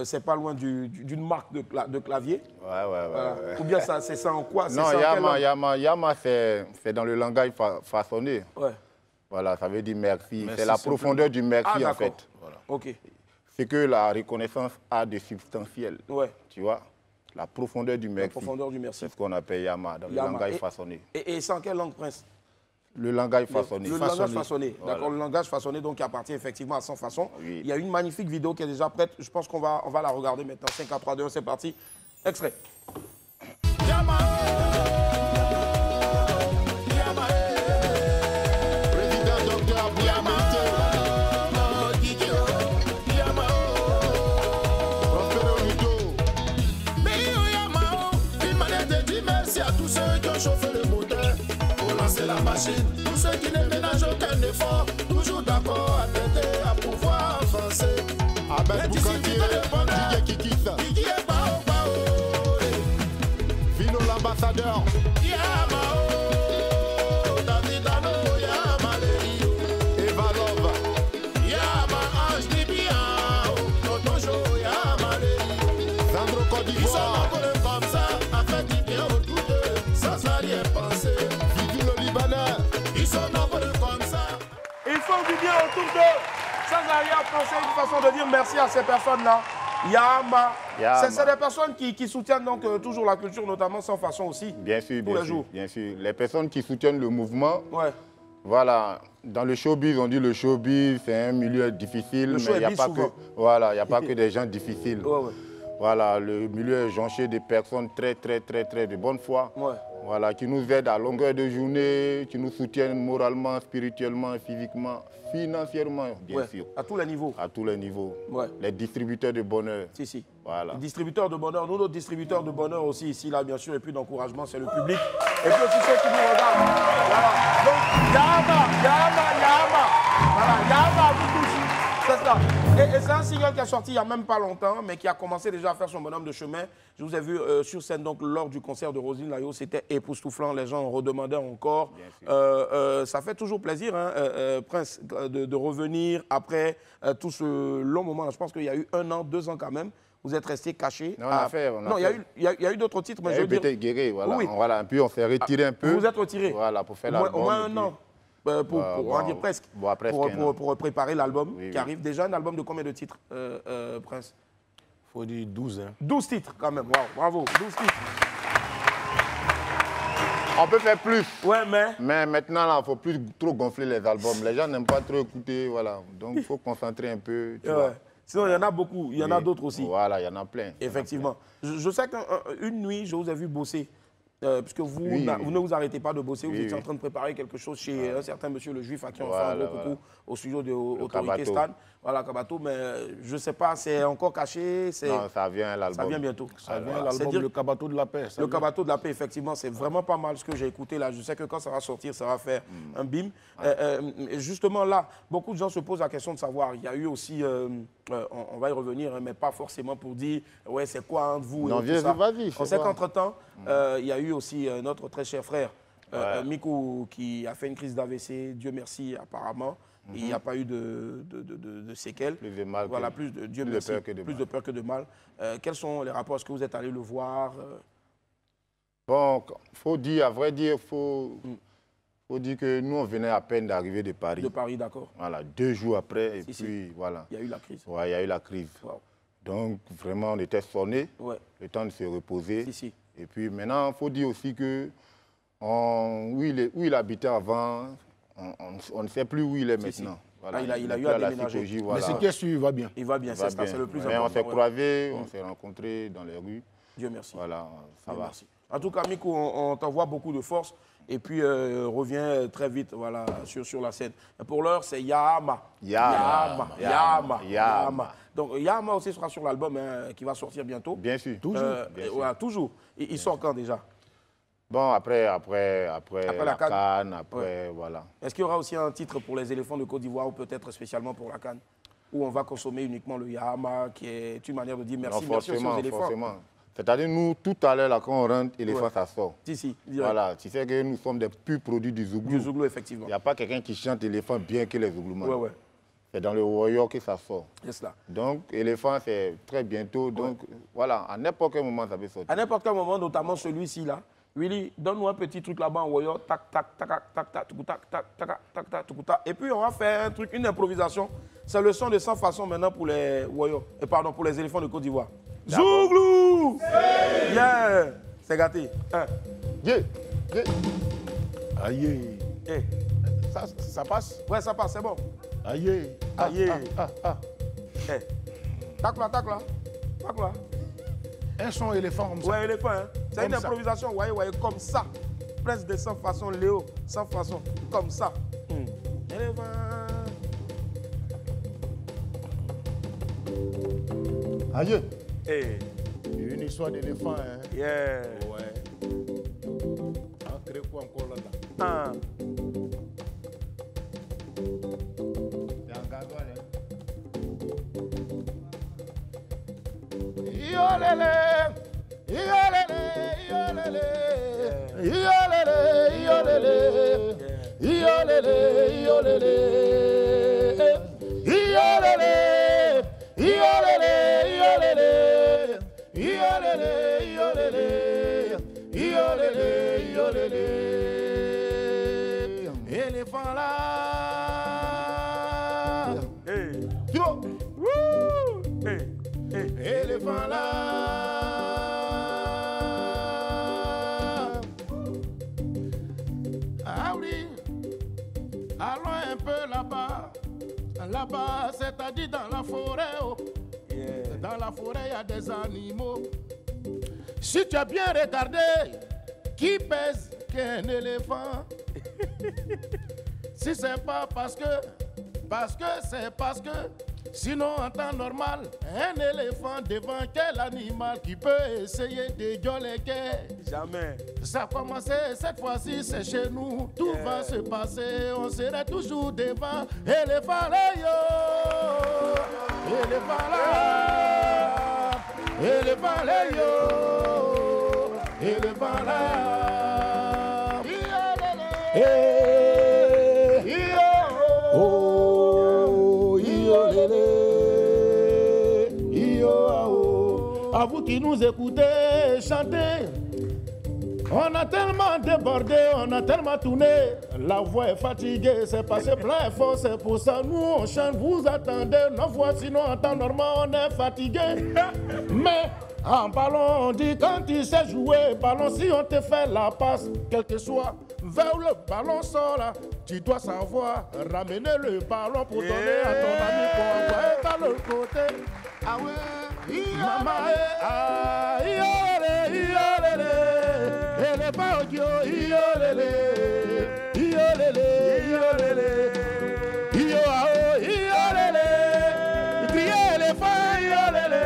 c'est pas loin d'une marque de clavier? Ouais. Ou bien c'est ça en quoi? Non, Yama c'est dans le langage façonné. Ouais. Voilà, ça veut dire merci. C'est la profondeur du merci en fait. Voilà. Ok. C'est que la reconnaissance a de substantiel. Ouais. Tu vois? La profondeur du merci. La profondeur du merci. C'est ce qu'on appelle Yama dans le langage façonné. Et c'est en quelle langue, Prince? Le langage façonné. Le langage façonné, voilà. D'accord, le langage façonné donc qui appartient effectivement à Sans Façon. Oui. Il y a une magnifique vidéo qui est déjà prête. Je pense qu'on va la regarder maintenant. 5, 4, 3, 2, 1, c'est parti. Extrait. La machine, tous ceux qui ne ménagent aucun effort, toujours d'accord à t'aider à pouvoir avancer. Avec Boukandier, Didier Kikita, Didier Bao, Vino l'ambassadeur, Yamao, Davidano, Yamaléo, Eva Love, Yama Ange Bibiao, Totojo, Yamaléo, Sandro Côte d'Ivoire. Ils sont nombreux comme ça, afin d'y bien retrouver, sans arrière penser. Ils sont nombreux comme ça. Ils font du bien autour d'eux. Sans arrière-pensée, une façon de dire merci à ces personnes-là. Yama. C'est des personnes qui soutiennent donc toujours la culture, notamment Sans Façon aussi. Bien sûr, bien sûr. Les personnes qui soutiennent le mouvement. Ouais. Voilà, dans le showbiz, on dit le showbiz, c'est un milieu difficile, mais il n'y a pas que, voilà, il n'y a pas que des gens difficiles. Ouais. Voilà, le milieu est jonché de personnes très de bonne foi. Ouais. Voilà, qui nous aident à longueur de journée, qui nous soutiennent moralement, spirituellement, physiquement, financièrement, bien sûr. À tous les niveaux. À tous les niveaux. Ouais. Les distributeurs de bonheur. Si. Voilà. Les distributeurs de bonheur. Nous, nos distributeurs de bonheur aussi, ici, là, bien sûr, et puis d'encouragement, c'est le public. Et puis aussi ceux qui nous regardent. Voilà. Donc, Yama. Voilà, Yama vous touche. C'est ça. Et c'est un single qui est sorti il n'y a même pas longtemps, mais qui a commencé déjà à faire son bonhomme de chemin. Je vous ai vu sur scène donc, lors du concert de Roselyne Layo, c'était époustouflant. Les gens en redemandaient encore. Ça fait toujours plaisir, hein, Prince, de revenir après tout ce long moment. Je pense qu'il y a eu 1 an, 2 ans quand même. Vous êtes resté caché. Non, il y a eu d'autres titres, mais je veux dire... Guéret, voilà. Oui. Voilà. Puis on s'est retiré un peu. Vous êtes retiré. Voilà, pour faire l'album. Au moins 1 an. On va dire presque. Bon, pour préparer l'album qui arrive. Déjà, un album de combien de titres, Prince? Il faut dire 12. Hein. 12 titres quand même. Wow, bravo. 12 titres. On peut faire plus. Ouais, mais maintenant, il ne faut plus trop gonfler les albums. Les gens n'aiment pas trop écouter. Voilà. Donc, il faut concentrer un peu. Tu vois. Sinon, il y en a beaucoup. Il y en a d'autres aussi. Voilà, il y en a plein. Effectivement. Je sais qu'une nuit, je vous ai vu bosser. Puisque vous ne vous arrêtez pas de bosser, vous étiez en train de préparer quelque chose chez un certain monsieur le Juif à qui on fait un gros coucou au studio de Autorité Stan. Voilà, Kabato, mais je ne sais pas, c'est encore caché. Non, ça vient l'album. Ça vient bientôt. Ça vient l'album, le Kabato de la paix. Le Kabato de la paix, effectivement, c'est vraiment pas mal ce que j'ai écouté là. Je sais que quand ça va sortir, ça va faire un bim. Justement là, beaucoup de gens se posent la question de savoir, il y a eu aussi, on va y revenir, mais pas forcément pour dire, ouais, c'est quoi entre vous non, et tout ça. On sait qu'entre-temps, il y a eu aussi notre très cher frère, Mikou, qui a fait une crise d'AVC, Dieu merci, apparemment. Il n'y a pas eu de séquelles. Plus de mal voilà, plus de peur que de mal. Quels sont les rapports? Est-ce que vous êtes allé le voir? Bon, faut dire, à vrai dire, faut dire que nous, on venait à peine d'arriver de Paris. De Paris, d'accord. Voilà, 2 jours après, et puis voilà. Il y a eu la crise. Ouais, il y a eu la crise. Wow. Donc, vraiment, on était sonnés, le temps de se reposer. Et puis maintenant, il faut dire aussi que où il habitait avant, on ne sait plus où il est maintenant. Voilà, il a eu à déménager. Voilà. Mais ce qui est sûr, il va bien. Il va bien, c'est ça, c'est le plus important. Mais on s'est croisés, on s'est rencontrés dans les rues. Dieu merci. Voilà, ça va. Merci. En tout cas, Mikou, on t'envoie beaucoup de force et puis reviens très vite voilà, sur la scène. Et pour l'heure, c'est Yama. Donc Yama aussi sera sur l'album qui va sortir bientôt. Bien sûr. Toujours. Voilà, toujours. Il sort quand déjà? Bon, après la CAN, voilà. Est-ce qu'il y aura aussi un titre pour les éléphants de Côte d'Ivoire ou peut-être spécialement pour la CAN, où on va consommer uniquement le Yama, qui est une manière de dire merci, merci aux éléphants? Forcément. C'est-à-dire, nous, tout à l'heure, quand on rentre, éléphant, ça sort. Voilà, tu sais que nous sommes des purs produits du Zouglou. Du Zouglou, effectivement. Il n'y a pas quelqu'un qui chante éléphant bien que les Zougloumans. C'est dans le Warrior que ça sort. Donc, éléphant, c'est très bientôt. Donc, voilà, à n'importe quel moment, ça peut sortir. À n'importe quel moment, notamment celui-ci, là. Willy, donne-nous un petit truc là-bas en Warrior. Tac, tac, tac, tac, tac, tac, tac, tac, tac, tac, tac. Et puis, on va faire un truc, une improvisation. C'est le son de 100 façons maintenant pour les Warriors. Pardon, pour les éléphants de Côte d'Ivoire. Zouglou! Yeah! C'est gâté. Aïe. Ça passe? Ouais, ça passe, c'est bon. Aïe. Tac là. Un son éléphant comme ça. Ouais, éléphant. Hein. C'est une improvisation, ouais, comme ça. Presque de 100 façons, Léo. 100 façons, comme ça. Éléphant. Aïe. Une histoire d'éléphant, hein. Yeah. Ouais. Crée quoi encore là-dedans? C'est un gasoil, hein. Yolele, yolele, yolele, yolele, yolele, yolele, yolele, yolele, yolele, yolele, yolele, yolele, yolele, éléphant là. Éléphant là. Ah oui, allons un peu là-bas. Là-bas, c'est-à-dire dans la forêt. Oh. Dans la forêt, il y a des animaux. Si tu as bien regardé, qui pèse qu'un éléphant? Si c'est pas parce que Sinon, en temps normal, un éléphant devant quel animal qui peut essayer de gueuler? Jamais. Ça a commencé, cette fois-ci, c'est chez nous. Tout va se passer, on sera toujours devant. Éléphant là, yo! Éléphant là! Éléphant là, yo! Éléphant là! À vous qui nous écoutez chanter, on a tellement débordé, on a tellement tourné, la voix est fatiguée, c'est passé plein fort, c'est pour ça nous on chante, vous attendez nos voix, sinon en temps normal on est fatigué. Mais en ballon on dit quand tu sais jouer, ballon si on te fait la passe, quel que soit, vers où le ballon sort là, tu dois savoir ramener le ballon pour donner à ton ami pour envoyer dans le côté. Ah ouais. Mama, ah, iolele, éléphant audio, iolele, iolele, crier éléphant, iolele.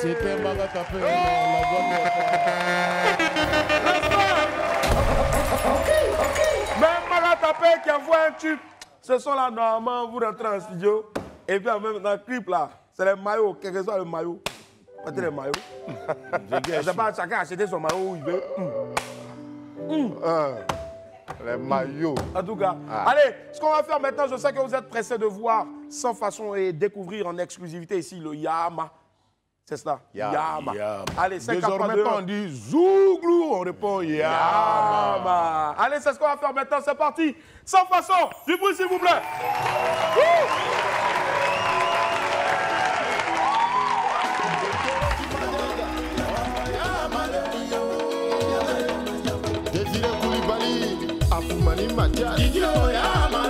C'était Magatapé, la voix Même Magatapé qui envoie un tube, ce sont là normalement, vous rentrez en studio, et puis même dans le clip là, c'est les maillots, quel que soit le maillot. Mettez les maillots. Je sais pas, chacun a acheté son maillot où il veut. Les maillots. En tout cas, allez, ce qu'on va faire maintenant, je sais que vous êtes pressés de voir Sans Façon et découvrir en exclusivité ici le Yama. C'est ça, Yama. Allez, 5 désormais, quand on dit Zouglou, on répond Yama. Allez, c'est ce qu'on va faire maintenant, c'est parti. Sans Façon, du bruit s'il vous plaît. Désiré Koulibaly, Afoumani Madia, Didio Yama.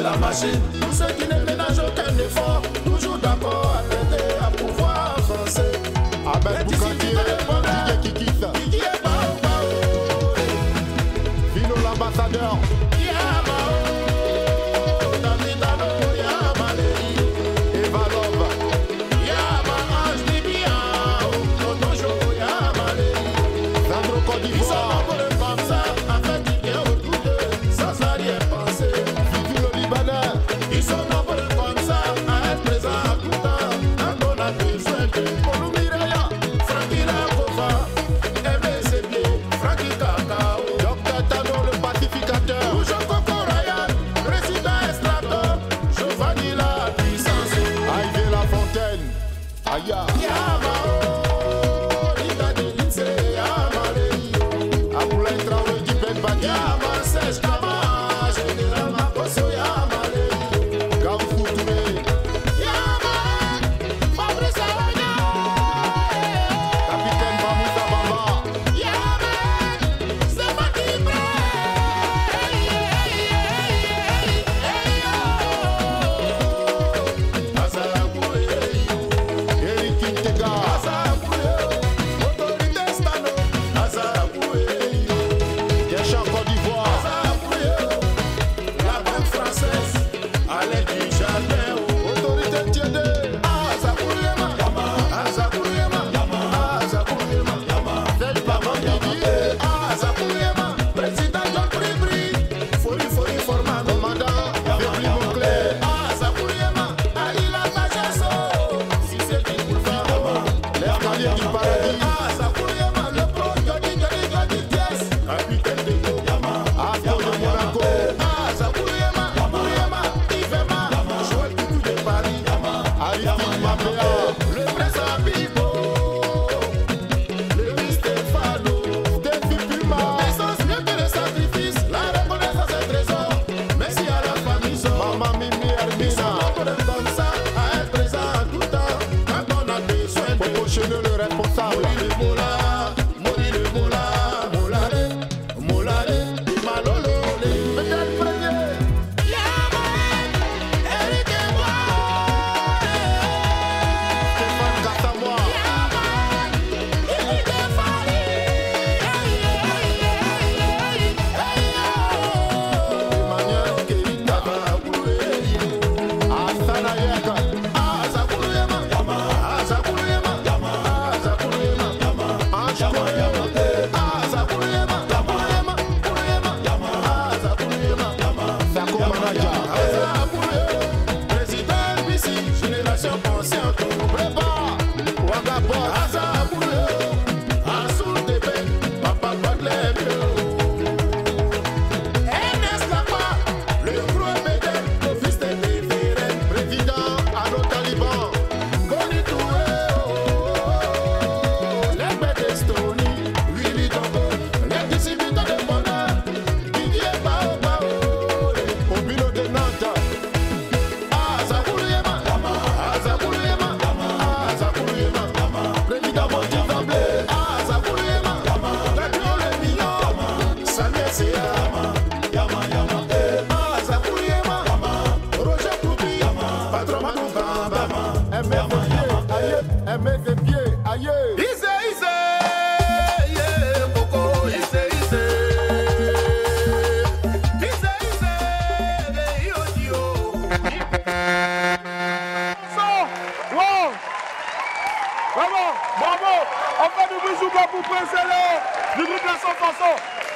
La machine, tous ceux qui ne ménagent aucun effort, toujours d'accord à t'aider à pouvoir avancer. Avec Boukantier, Didier Kikita, Didier Bao, Vino l'ambassadeur, Yamao, Davidano, Yamale, Evalov, Yama Ange Bibian, Totojo, Yamale, Sandro Côte d'Ivoire. Ils sont nombreux comme ça, avec Didier autour d'eux, sans arrière-pensée. Ils sont nombreux comme ça à être présents à tout temps. Quand on a besoin de Polo Mireya, Francky Lakova, MCB, Francky Kakao, Dr Tano le pacificateur.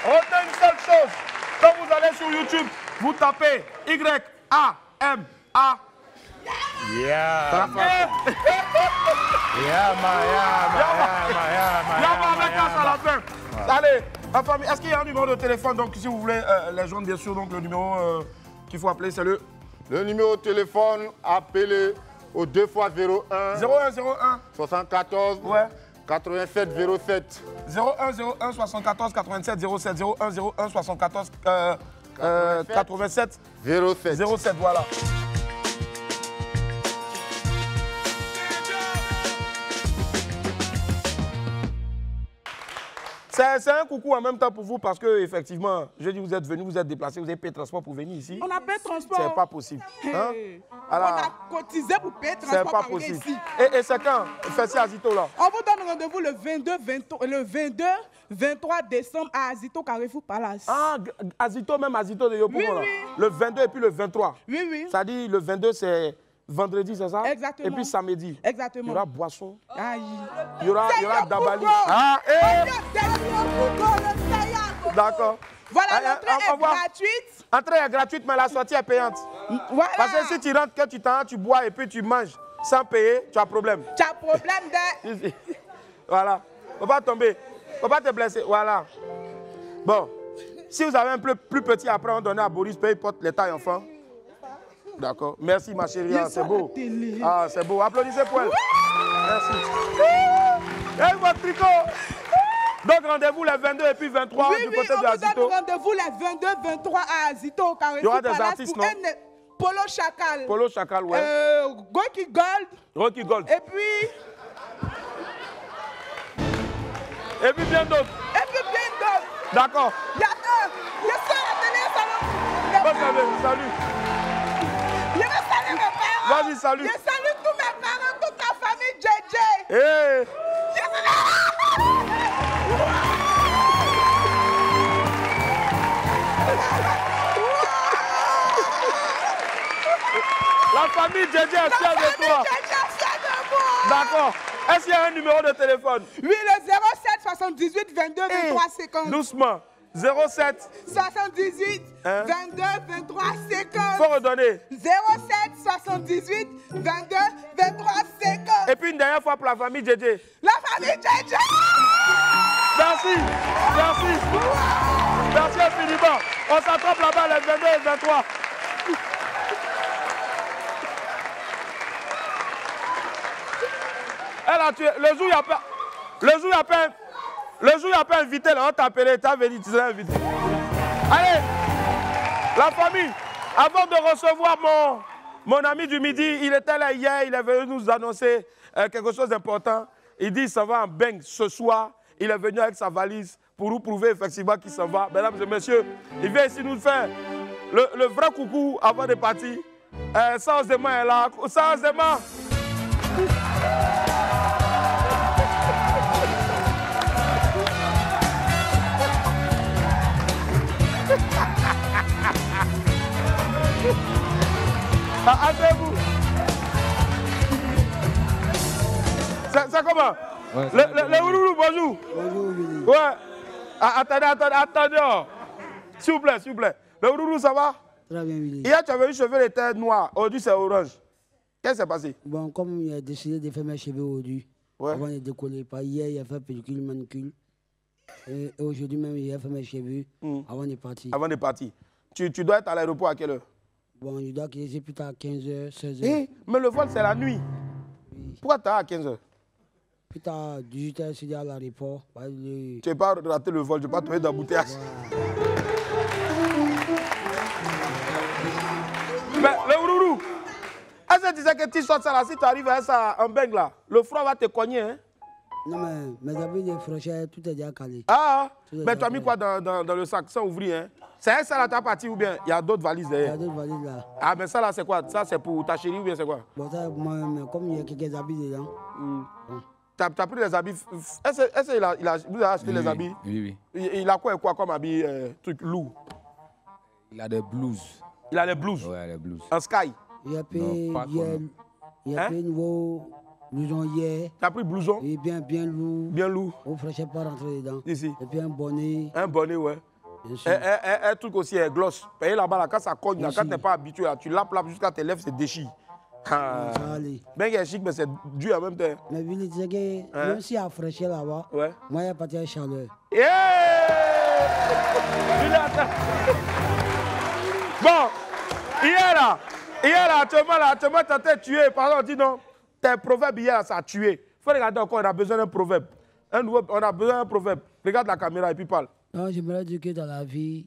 Retenez une seule chose. Quand vous allez sur YouTube, vous tapez Y-A-M-A. Yeah. Avec us à la fin. Allez, la famille, est-ce qu'il y a un numéro de téléphone? Donc, si vous voulez les joindre, bien sûr, donc le numéro qu'il faut appeler, c'est le numéro de téléphone, appelez au 2 x 01 0101 74 ouais 87 07 0101 74 87 07 0101 74 87 07 voilà. C'est un coucou en même temps pour vous parce que effectivement, je dis vous êtes venus, vous êtes déplacés, vous avez payé transport pour venir ici. On a payé transport. C'est pas possible. Hein? Alors, on a cotisé pour payer transport. C'est pas possible. Ici. Et c'est quand? Faites à Azito là. On vous donne rendez-vous le 22-23 décembre à Azito Carrefour Palace. Ah, Azito même Azito de Yopougon oui, là. Oui. Le 22 et puis le 23. Oui, oui. Ça dit le 22 c'est vendredi, c'est ça? Exactement. Et puis samedi. Exactement. Il y aura boisson. Aïe. Il y aura Dabali. Ah, d'accord. Voilà, l'entrée est gratuite. L'entrée est gratuite, mais la sortie est payante. Voilà. Parce que si tu rentres, que tu t'en tu bois et puis tu manges sans payer, tu as problème. Tu as problème de... Voilà. Faut pas tomber. Faut pas te blesser. Voilà. Bon. Si vous avez un peu plus petit après, on donne à Boris, peu importe les tailles enfants. D'accord. Merci ma chérie, c'est beau. Ah, c'est beau. Applaudissez pour elle. Merci. Et votre tricot. Donc rendez-vous les 22 et puis 23 du côté de Azito. On vous donne rendez-vous les 22, 23 à Azito au Carrefour. Il y aura des artistes, non? Polo Chacal. Polo Chacal, ouais. Rocky Gold. Rocky Gold. Et puis bien d'autres. D'accord. Il y a je suis à la télé, salut. Je veux saluer mes parents. Vas-y, salut. Je salue tous mes parents, toute la famille JJ. Hey. La famille JJ est fière de toi. D'accord. Est-ce qu'il y a un numéro de téléphone? Oui, le 07 78 22 23 50. Doucement. 07 78 22 23 50. Faut redonner. 07 78 22 23 50. Et puis une dernière fois pour la famille JJ. La famille JJ. Merci. Merci. Merci infiniment. On s'attrape là-bas les 22 et 23. Elle a tué. Le jour où il n'y a pas invité, là, on t'a appelé, t'as venu, tu serais invité. Allez, la famille, avant de recevoir mon ami du midi, il était là hier, il est venu nous annoncer quelque chose d'important. Il dit, ça va en bang ce soir. Il est venu avec sa valise pour nous prouver effectivement qu'il s'en va. Mesdames et messieurs, il vient ici nous faire le vrai coucou avant de partir. Sans Zema est là. Sans Zema. Asseyez-vous. C'est comment? Ouais, le Ouloulou, bonjour. Bonjour, Willy. Ouais. Attendez. S'il vous plaît. Le Ouloulou, ça va? Très bien, Willy. Hier, tu avais eu cheveux les têtes noires. Aujourd'hui, c'est orange. Qu'est-ce qui s'est passé? Bon, comme il a décidé de faire mes cheveux aujourd'hui, ouais. Avant de décoller, hier, il a fait pellicule, manucule. Et aujourd'hui même, il a fait mes cheveux avant de partir. Avant de partir. Tu dois être à l'aéroport à quelle heure? Bon, je dois quitter plus tard à 15h, 16h. Eh, mais le vol, c'est la nuit. Oui. Pourquoi tu es à 15h? Plus tard, 18h, je suis à l'aéroport. Tu n'as pas raté le vol, tu n'as pas trouvé d'embouteillage. Mais le Ourourou, est-ce que tu sais que tu sortes ça là, si tu arrives à ça en bang là, le froid va te cogner, hein? Non, mais mes habits de fraîcheur, tout est déjà calé. Ah, mais tu as mis quoi dans le sac sans ouvrir, hein? C'est ça là ta partie ou bien il y a d'autres valises derrière? Il y a d'autres valises là. Ah, mais ça là c'est quoi? Ça c'est pour ta chérie ou bien c'est quoi? Bon, ça, moi, comme il y a quelques habits dedans. Tu as pris les habits. Est-ce qu'il vous avez acheté les habits? Oui. Il a quoi et quoi comme habit, truc lourd? Il a des blouses. Il a les blouses? Ouais, les blouses. En sky? Il a pris nouveau blouson hier. Tu as pris blouson? Et bien lourd. Bien lourd. On ne fraîchait pas rentrer dedans. Ici. Et puis un bonnet. Un bonnet, ouais. Un truc aussi, un gloss. Et là-bas, là, quand ça cogne, quand tu n'es pas habitué, là, tu lapes jusqu'à tes lèvres, c'est déchiré. Ben, c'est chic, mais c'est dur en même temps. Mais Billy, tu sais que même si il y a fraîcheur là-bas, moi, il y a pas de chaleur. Bon, hier là, actuellement, tu as tué. Pardon, dis non. Tes proverbes hier, ça a tué. Il faut regarder encore, on a besoin d'un proverbe. On a besoin d'un proverbe. Regarde la caméra et puis parle. Non, j'aimerais dire que dans la vie,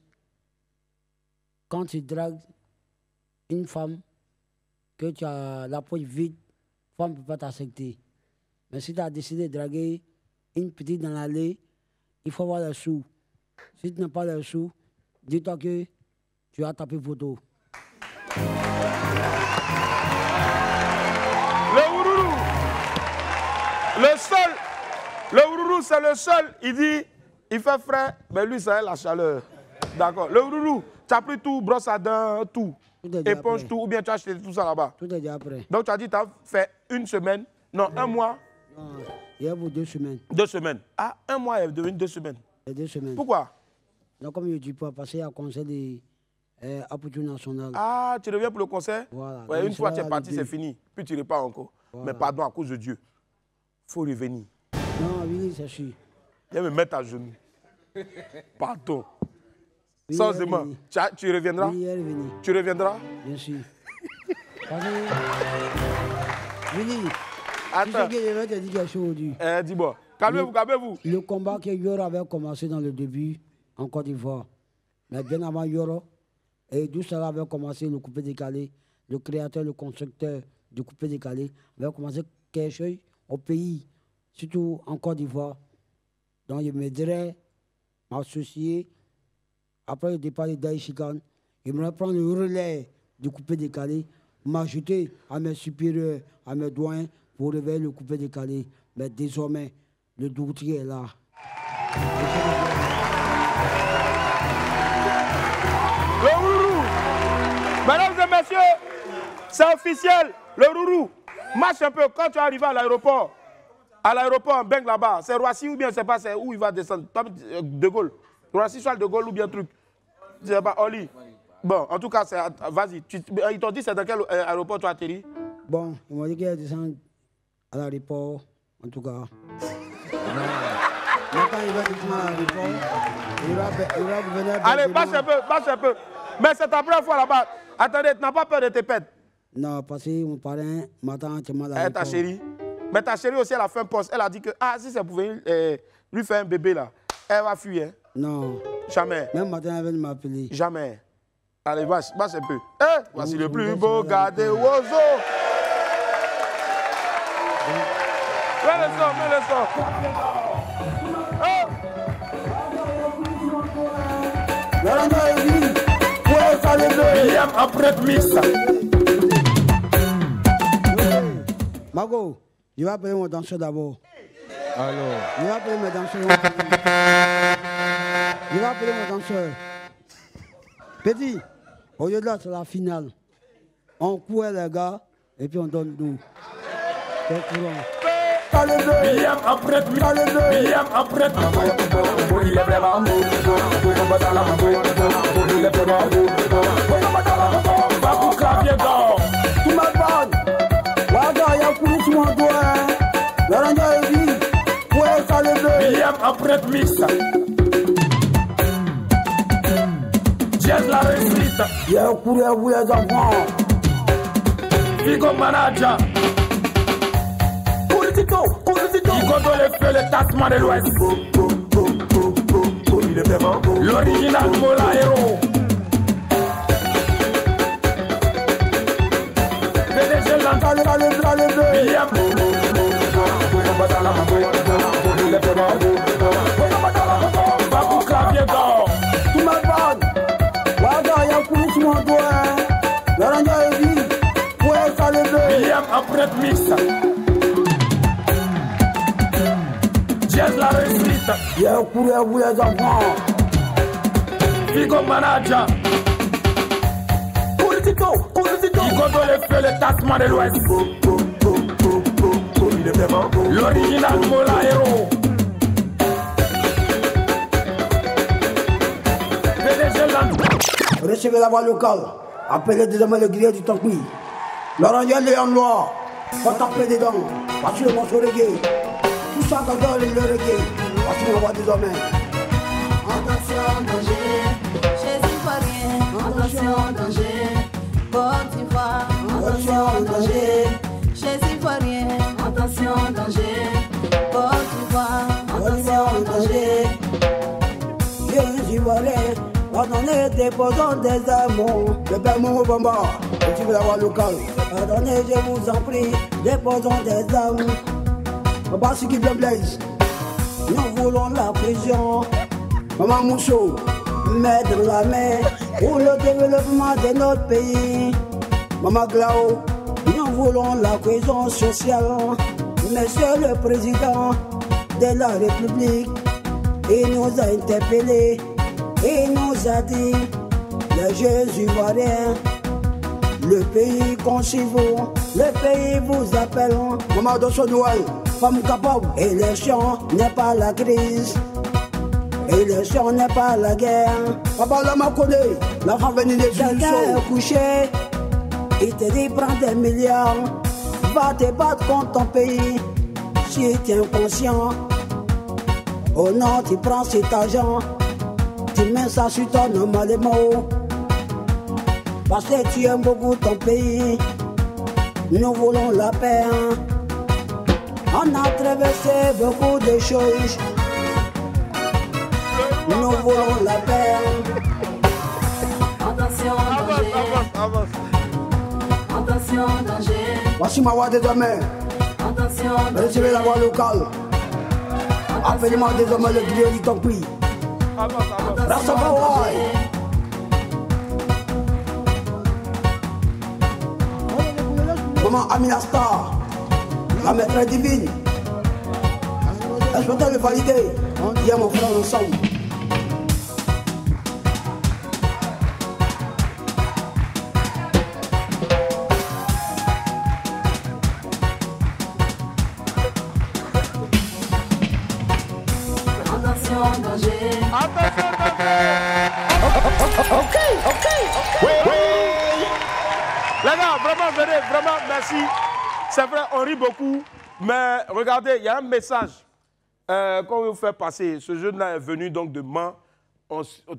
quand tu dragues une femme, que tu as la poche vide, la femme ne peut pas t'accepter. Mais si tu as décidé de draguer une petite dans l'allée, il faut avoir les sous. Si tu n'as pas les sous, dis-toi que tu as tapé photo. Le Ourourou, le Ourourou, c'est le seul, il dit, il fait frais, mais lui, ça a la chaleur. D'accord. Le Ourourou, tu as pris tout, brosse à dents, tout. Éponge tout, ou bien tu as acheté tout ça là-bas. Tout est déjà prêt. Donc tu as dit tu as fait une semaine, non, un mois. Non, il y a 2 semaines. 2 semaines. Ah, un mois est devenu 2 semaines. 2 semaines. Pourquoi? Non, comme je ne dis pas, parce qu'il y a un conseil de Apoutou National. Ah, tu reviens pour le concert? Voilà. Ouais, une fois tu es parti, c'est fini. Puis tu repars encore. Voilà. Mais pardon, à cause de Dieu. Il faut revenir. Non, oui, c'est sûr. Viens me mettre à genoux. Pardon. Oui, sans aimer. Tu reviendras? Oui, elle est venue. Tu reviendras? Bien sûr. Willy, tu sais que je vais te dire quelque chose aujourd'hui. Dis-moi. Calmez-vous, calmez-vous. Le combat que Yoro avait commencé dans le début en Côte d'Ivoire. Mais bien avant Yoro, et d'où cela avait commencé le coupé décalé, le créateur, le constructeur du coupé décalé, avait commencé quelque chose au pays, surtout en Côte d'Ivoire. Donc je me dirais m'associer. Après le départ de Daïchikan, j'aimerais prendre le relais du coupé décalé, m'ajouter à mes supérieurs, à mes doyens pour réveiller le coupé décalé. Mais désormais, le doutier est là. Le Ourourou, mesdames et messieurs, c'est officiel, le Ourourou. Marche un peu quand tu arrives à l'aéroport en Beng là-bas, c'est Roissy ou bien c'est pas où il va descendre, De Gaulle. Roissy soit De Gaulle ou bien truc. Je sais pas, Oli. Bon, en tout cas, vas-y. Ils t'ont dit c'est dans quel aéroport tu as atterri? Bon, ils m'ont dit qu'il descend à l'aéroport, en tout cas. Maintenant, il va descendre à l'aéroport. Il va venir. Allez, marche un peu. Mais c'est ta première fois là-bas. Attendez, tu n'as pas peur de te perdre? Non, parce que mon parrain m'attend entièrement à l'aéroport. Ta chérie. Mais ta chérie aussi, elle a fait un poste. Elle a dit que, si ça pouvait lui faire un bébé là, elle va fuir. Hein? Non. Jamais. Même matin, elle vient de m'appeler. Jamais. Allez, marche un peu. Voici le plus beau gars des oiseaux. Mets le son. William après mix. Mago, je vais appeler mon danseur d'abord. Alors. Je vais appeler mon danseur. Je vais appeler mon danseur. Petit, au lieu de là, c'est la finale. On court les gars et puis on donne d'où. C'est courant. William après William après il est vraiment beau. Il est vraiment beau. Babou clavier d'or. Tu m'attends. Waga, il y a couru sur mon doigt. L'aranja est vide. Ouais, ça le veut. William après mix. Jazz la réussite. Il y a couru à vous les enfants. Figo manager. Igo dans le feu, le tassement de l'Ouest. Il est vraiment beau. L'original Mola Héros. PDG l'entend William. Il est vraiment beau. Babou clavier d'or. Tu m'attends. Waga, il y a couru sur mon doigt. L'aranja est vide. Ouais, ça le veut. William après mix. Jazz la réussite. Il y a couru à vous les enfants. Figo manager. Igo dans le feu, le tassement de l'Ouest. Il est vraiment beau. L'original Mola Héros. recevez la voix locale. Appelez désormais le grillé du Tankui. L'orange Léon Noir. Pas taper dedans. Voici le morceau reggae. Tout ça quand on le reggae. Voici la voix désormais. Attention, danger. Chez Ivoirien. Attention, danger. Côte d'Ivoire. Attention, danger. Chez Ivoirien. Attention, danger. Côte d'Ivoire. Attention, danger. Les Ivoiriens, pardonnez, déposons des amours. Le père Bamba, tu veux la voix locale. Pardonnez, je vous en prie, déposons des amours. Papa, c'est qui bien blaze. Nous voulons la prison. Maman Mousso, mettre la main pour le développement de notre pays. Maman Glao, nous voulons la cohésion sociale. Monsieur le Président de la République, il nous a interpellés, il nous a dit, les jeunes Ivoiriens, le pays compte vous, le pays vous appelle. Maman Dosso Noël, femme capable, élection n'est pas la crise, élection n'est pas la guerre. Papa Lama connaît, l'enfant venu des gens est couché, il te dit prends des milliards, va te battre contre ton pays, si tu es inconscient. Oh non, tu prends cet argent, tu mets ça sur ton normalement. Parce que tu aimes beaucoup ton pays, nous voulons la paix. On a traversé beaucoup de choses, nous voulons la paix. Attention, danger. Attention, danger. Voici ma voix désormais. Attention, danger. Recevez la voix locale. Appelez-moi désormais le grillé du Tankui. Rastafari. Maman Amina Star, la maîtresse divine. Est-ce que tu le valider? Il y a mon frère ensemble. Les gars, vraiment, venez, vraiment, merci. C'est vrai, on rit beaucoup, mais regardez, il y a un message qu'on veut vous faire passer. Ce jeune-là est venu donc de Mans,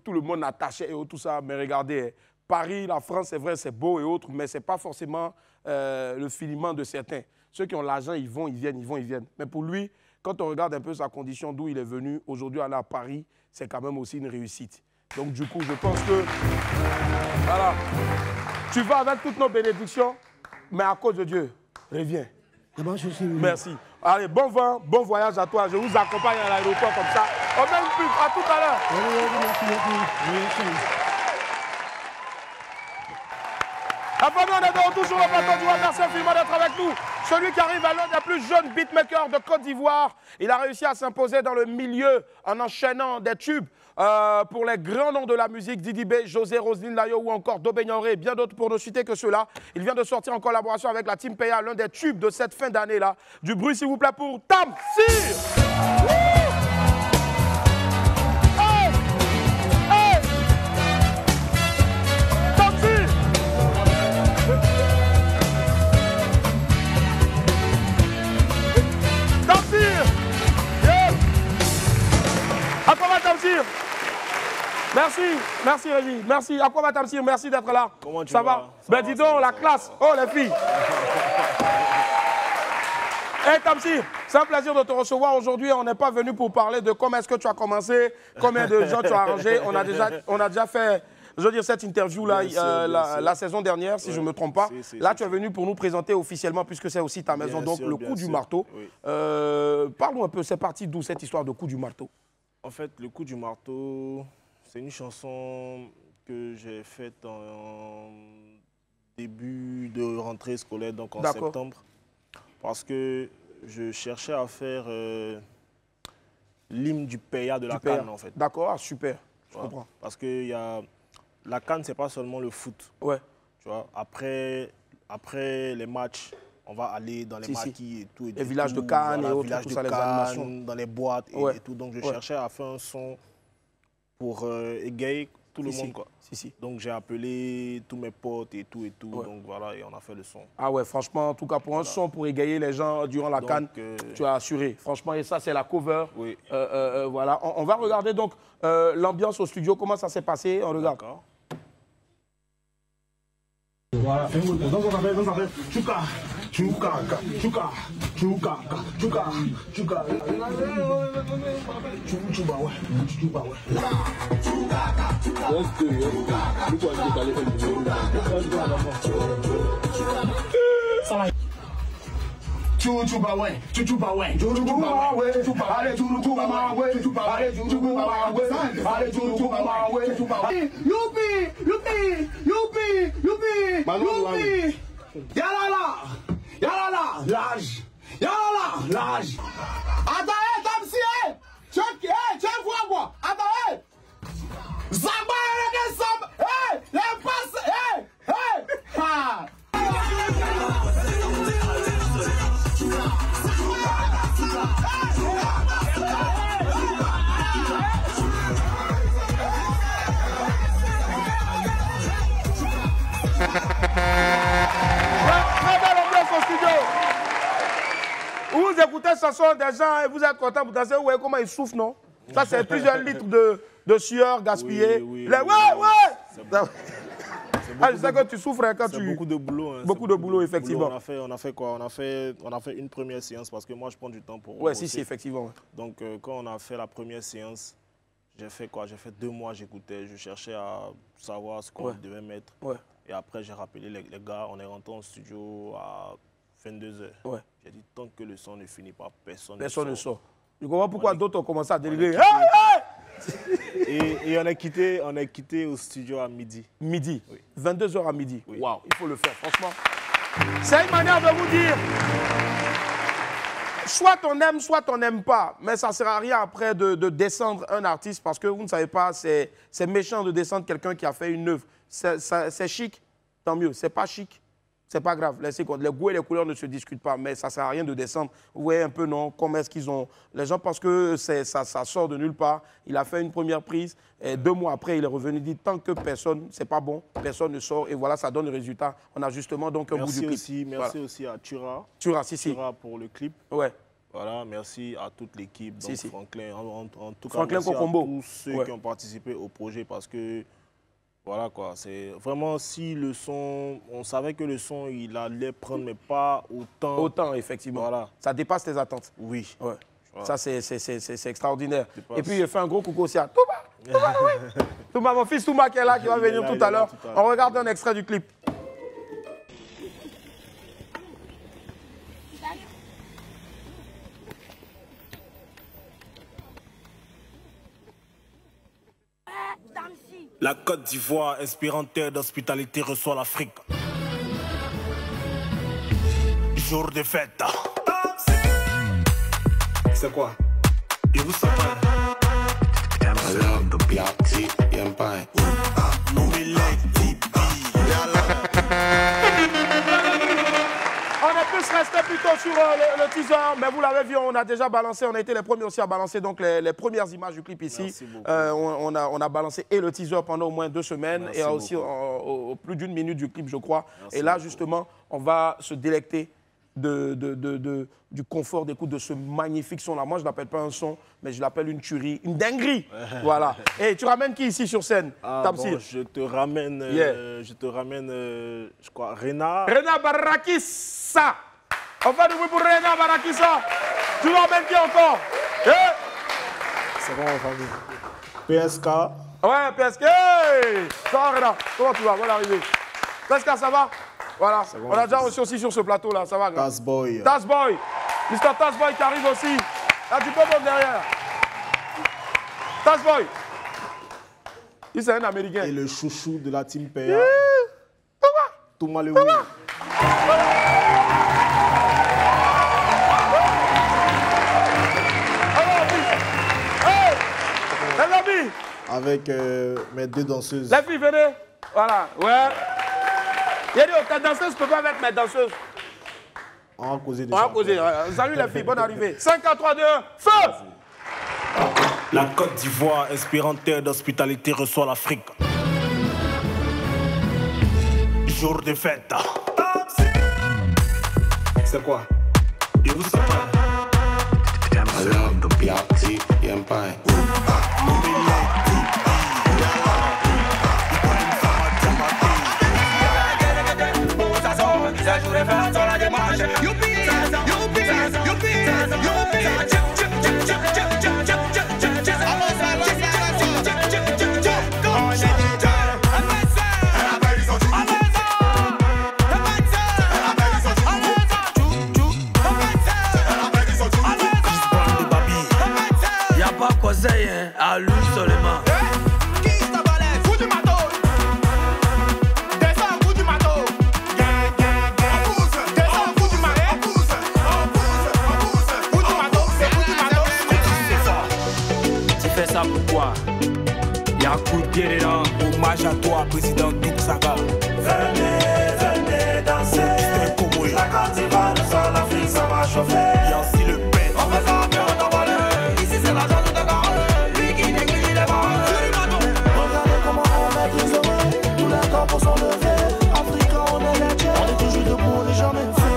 tout le monde attaché et tout ça, mais regardez, Paris, la France, c'est vrai, c'est beau et autres, mais ce n'est pas forcément le filiment de certains. Ceux qui ont l'argent, ils vont, ils viennent, ils vont, ils viennent. Mais pour lui, quand on regarde un peu sa condition, d'où il est venu, aujourd'hui aller à Paris, c'est quand même aussi une réussite. Donc du coup, je pense que, voilà, tu vas avec toutes nos bénédictions, mais à cause de Dieu, reviens. Merci. Allez, bon vent, bon voyage à toi. Je vous accompagne à l'aéroport comme ça. On met une pub, à tout à l'heure. La famille, on est de retour sur le plateau d'Ivoire. Merci infiniment d'être avec nous. Celui qui arrive à l'un des plus jeunes beatmakers de Côte d'Ivoire. Il a réussi à s'imposer dans le milieu en enchaînant des tubes pour les grands noms de la musique, Didi B, José, Roselyne Layo ou encore Dobé-Nianré et bien d'autres pour ne citer que ceux-là. Il vient de sortir en collaboration avec la Team Paya, l'un des tubes de cette fin d'année-là. Du bruit, s'il vous plaît, pour Tamsir. Merci, merci Rémi, merci. À quoi va Tamsir? Merci d'être là. Comment tu vas? Ça va? Ben dis donc, la classe. Oh les filles. Hey Tamsir, c'est un plaisir de te recevoir aujourd'hui. On n'est pas venu pour parler de comment est-ce que tu as commencé, combien de gens tu as arrangé. On a déjà fait, je veux dire, cette interview-là la saison dernière, si je ne me trompe pas. Là, tu es venu pour nous présenter officiellement, puisque c'est aussi ta maison, donc le coup du marteau. Oui. Parle-nous un peu, c'est parti d'où cette histoire de coup du marteau? En fait, le coup du marteau, c'est une chanson que j'ai faite en début de rentrée scolaire, donc en septembre. Parce que je cherchais à faire l'hymne du PEA de la CAN, en fait. D'accord, ah, super, je comprends. Parce que la CAN, ce n'est pas seulement le foot. Ouais. Tu vois, après les matchs, on va aller dans les maquis et tout. Les villages de Cannes et autres, tout ça, les animations. Dans les boîtes et tout. Donc je cherchais à faire un son pour égayer tout le monde quoi. Donc j'ai appelé tous mes potes et tout, donc voilà, et on a fait le son. Ah ouais, franchement, en tout cas pour un son, pour égayer les gens durant la CAN, tu as assuré. Franchement, et ça c'est la cover. Oui. Voilà, on va regarder donc l'ambiance au studio, comment ça s'est passé, on regarde. D'accord. Voilà, c'est bon, donc on s'appelle Chuka, Chuka, Chuka, Chuka, Chuka, Chuka, Chuka, ouais, Chuka, ouais. Chuchuba ouais, chuchuba ouais, chuchuba ouais, allez chuchuba ouais, chuchuba allez chuchuba ouais, allez chuchuba ouais, chuchuba. Youpi, youpi, youpi, youpi, youpi. Yalala, yalala, l'âge, yalala, l'âge. Attends, Tamsi, check vois moi, attends, Zamba et Zamba, les passes, ha. Très belle ambiance au studio. Vous écoutez ce son des gens et vous êtes content, vous dansez, vous voyez comment ils souffrent, non? Ça, c'est plusieurs litres de sueur gaspillée. Ouais. Ah, je sais que tu souffres quand tu... beaucoup de boulot. Hein, beaucoup de boulot, effectivement. On a fait quoi? On a fait une première séance parce que moi, je prends du temps pour... Ouais, si, effectivement. Donc, quand on a fait la première séance, j'ai fait quoi? J'ai fait 2 mois, j'écoutais, je cherchais à savoir ce qu'on devait mettre. Ouais. Et après, j'ai rappelé les gars, on est rentré en studio à 22h. Ouais. J'ai dit, tant que le son ne finit pas, personne ne sort. Je comprends pourquoi d'autres ont commencé à délivrer. Et on est quitté au studio à midi. Midi, oui. 22h à midi. Oui. Waouh, il faut le faire, franchement. C'est une manière de vous dire, soit on aime, soit on n'aime pas. Mais ça ne sert à rien après de descendre un artiste parce que vous ne savez pas, c'est méchant de descendre quelqu'un qui a fait une œuvre. C'est chic, tant mieux. C'est pas chic, c'est pas grave. Laissez compte. Les goûts et les couleurs ne se discutent pas, mais ça ne sert à rien de descendre. Vous voyez un peu, non, comment est-ce qu'ils ont... Les gens pensent que ça sort de nulle part. Il a fait une première prise, et 2 mois après, il est revenu, il dit, tant que personne, c'est pas bon, personne ne sort, et voilà, ça donne le résultat. On a justement donc un bout du clip. Merci aussi à Tura. Tura pour le clip. Ouais. Voilà, merci à toute l'équipe, donc Franklin, en tout cas, Franklin merci Kokombo. à tous ceux qui ont participé au projet parce que... Voilà quoi, c'est vraiment si le son, on savait que le son il allait prendre mais pas autant. Autant effectivement. Voilà. Ça dépasse tes attentes. Oui. Ouais. Voilà. Ça c'est extraordinaire. Et puis je fais un gros coucou aussi à Touma. Touma, mon fils Touma qui est là, qui va venir tout à l'heure. On regarde un extrait du clip. La Côte d'Ivoire, inspirante terre d'hospitalité, reçoit l'Afrique. Jour de fête. C'est quoi? Et vous savez? On est plus resté plutôt sur le teaser, mais vous l'avez vu, on a déjà balancé, on a été les premiers aussi à balancer donc les premières images du clip ici. On a balancé et le teaser pendant au moins 2 semaines et aussi au plus d'1 minute du clip, je crois. Et là, justement, on va se délecter du confort d'écoute de ce magnifique son-là. Moi, je ne l'appelle pas un son, mais je l'appelle une tuerie, une dinguerie. Voilà. Et tu ramènes qui ici sur scène, Tamsir? Je te ramène, je crois, Rena. Rena Barakissa. On va du bruit pour Rena Barakissa. Tu ramènes qui encore? C'est bon, on va PSK. Ouais, PSK. Hey, ça va, Rena? Comment tu vas? Bonne arrivée. PSK, ça va? Voilà. Bon, on a déjà reçu aussi sur ce plateau-là. Ça va, gars? Tazboy. Tazboy. Mr. Tazboy qui arrive aussi. Là, tu peux monter derrière. Tazboy. Il c'est un Américain. Et le chouchou de la team PA. Touma le avec mes 2 danseuses. Les filles, venez. Voilà. Ouais. Il a dit, ta danseuse, je peux pas mettre mes danseuses. On va causer des On va causer. Salut les filles, bonne arrivée. 5, 4, 3, 2, 1, feu! La Côte d'Ivoire, inspirante terre d'hospitalité, reçoit l'Afrique. Jour de fête. C'est quoi? Et vous savez? À lui seulement. Qui t'a balé? Fous du matos. Descends, fous du matos. On pousse. Descends, fous du matos. On pousse. Fous du matos, c'est fous du matos. Tu fais ça pourquoi? Y'a un coup de pied dedans. Hommage à toi, président Douk Saga. Venez danser. La Côte d'Ivoire, nous sommes l'Afrique, ça va chauffer. Y'a aussi le pain. On fait ça bien, on t'envole. Ici c'est la zone de Gare. Pour son lever, Africain on est les tiens. On est toujours debout, on n'est jamais fait.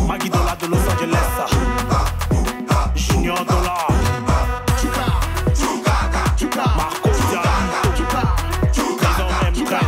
Maggie Dollar de Los Angeles. Junior Dollar. Marco Dialito. Présent M13.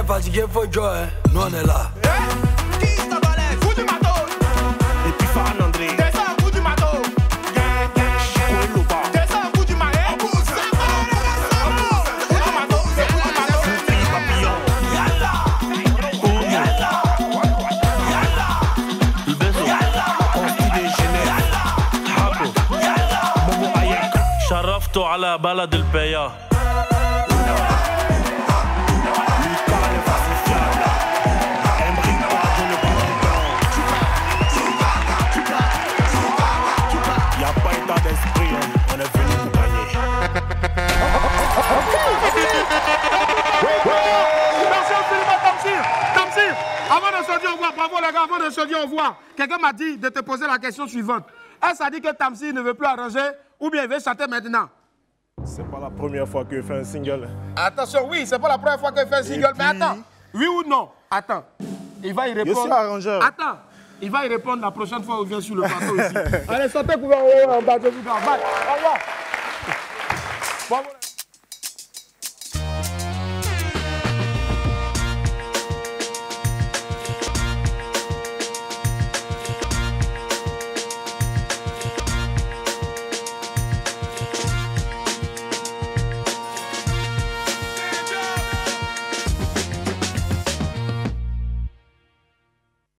Fatigué, faut jouer, nous on est là. Qui t'a balé? Fous du matos. Et puis Fan André. Descends, fous du matos. Descends, fous du marais. On pousse. Fous du matos, c'est fous du matos. Papillon. Yalla. Yalla. Yalla. Consti déjeuner. Habo. Momo Ayak. شرفته على بلد البيا. Avant de se dire au revoir, bravo les gars, avant de se dire au revoir, quelqu'un m'a dit de te poser la question suivante. Est-ce que ça dit que Tamsir ne veut plus arranger ou bien il veut chanter maintenant? C'est pas la première fois qu'il fait un single. Attention, oui, c'est pas la première fois qu'il fait un single, mais attends, oui ou non? Attends, il va y répondre. Je suis arrangeur. Attends, il va y répondre la prochaine fois où il vient sur le plateau ici. Allez, sortez pour en bas, je vous dis en bas. Au revoir. Bravo.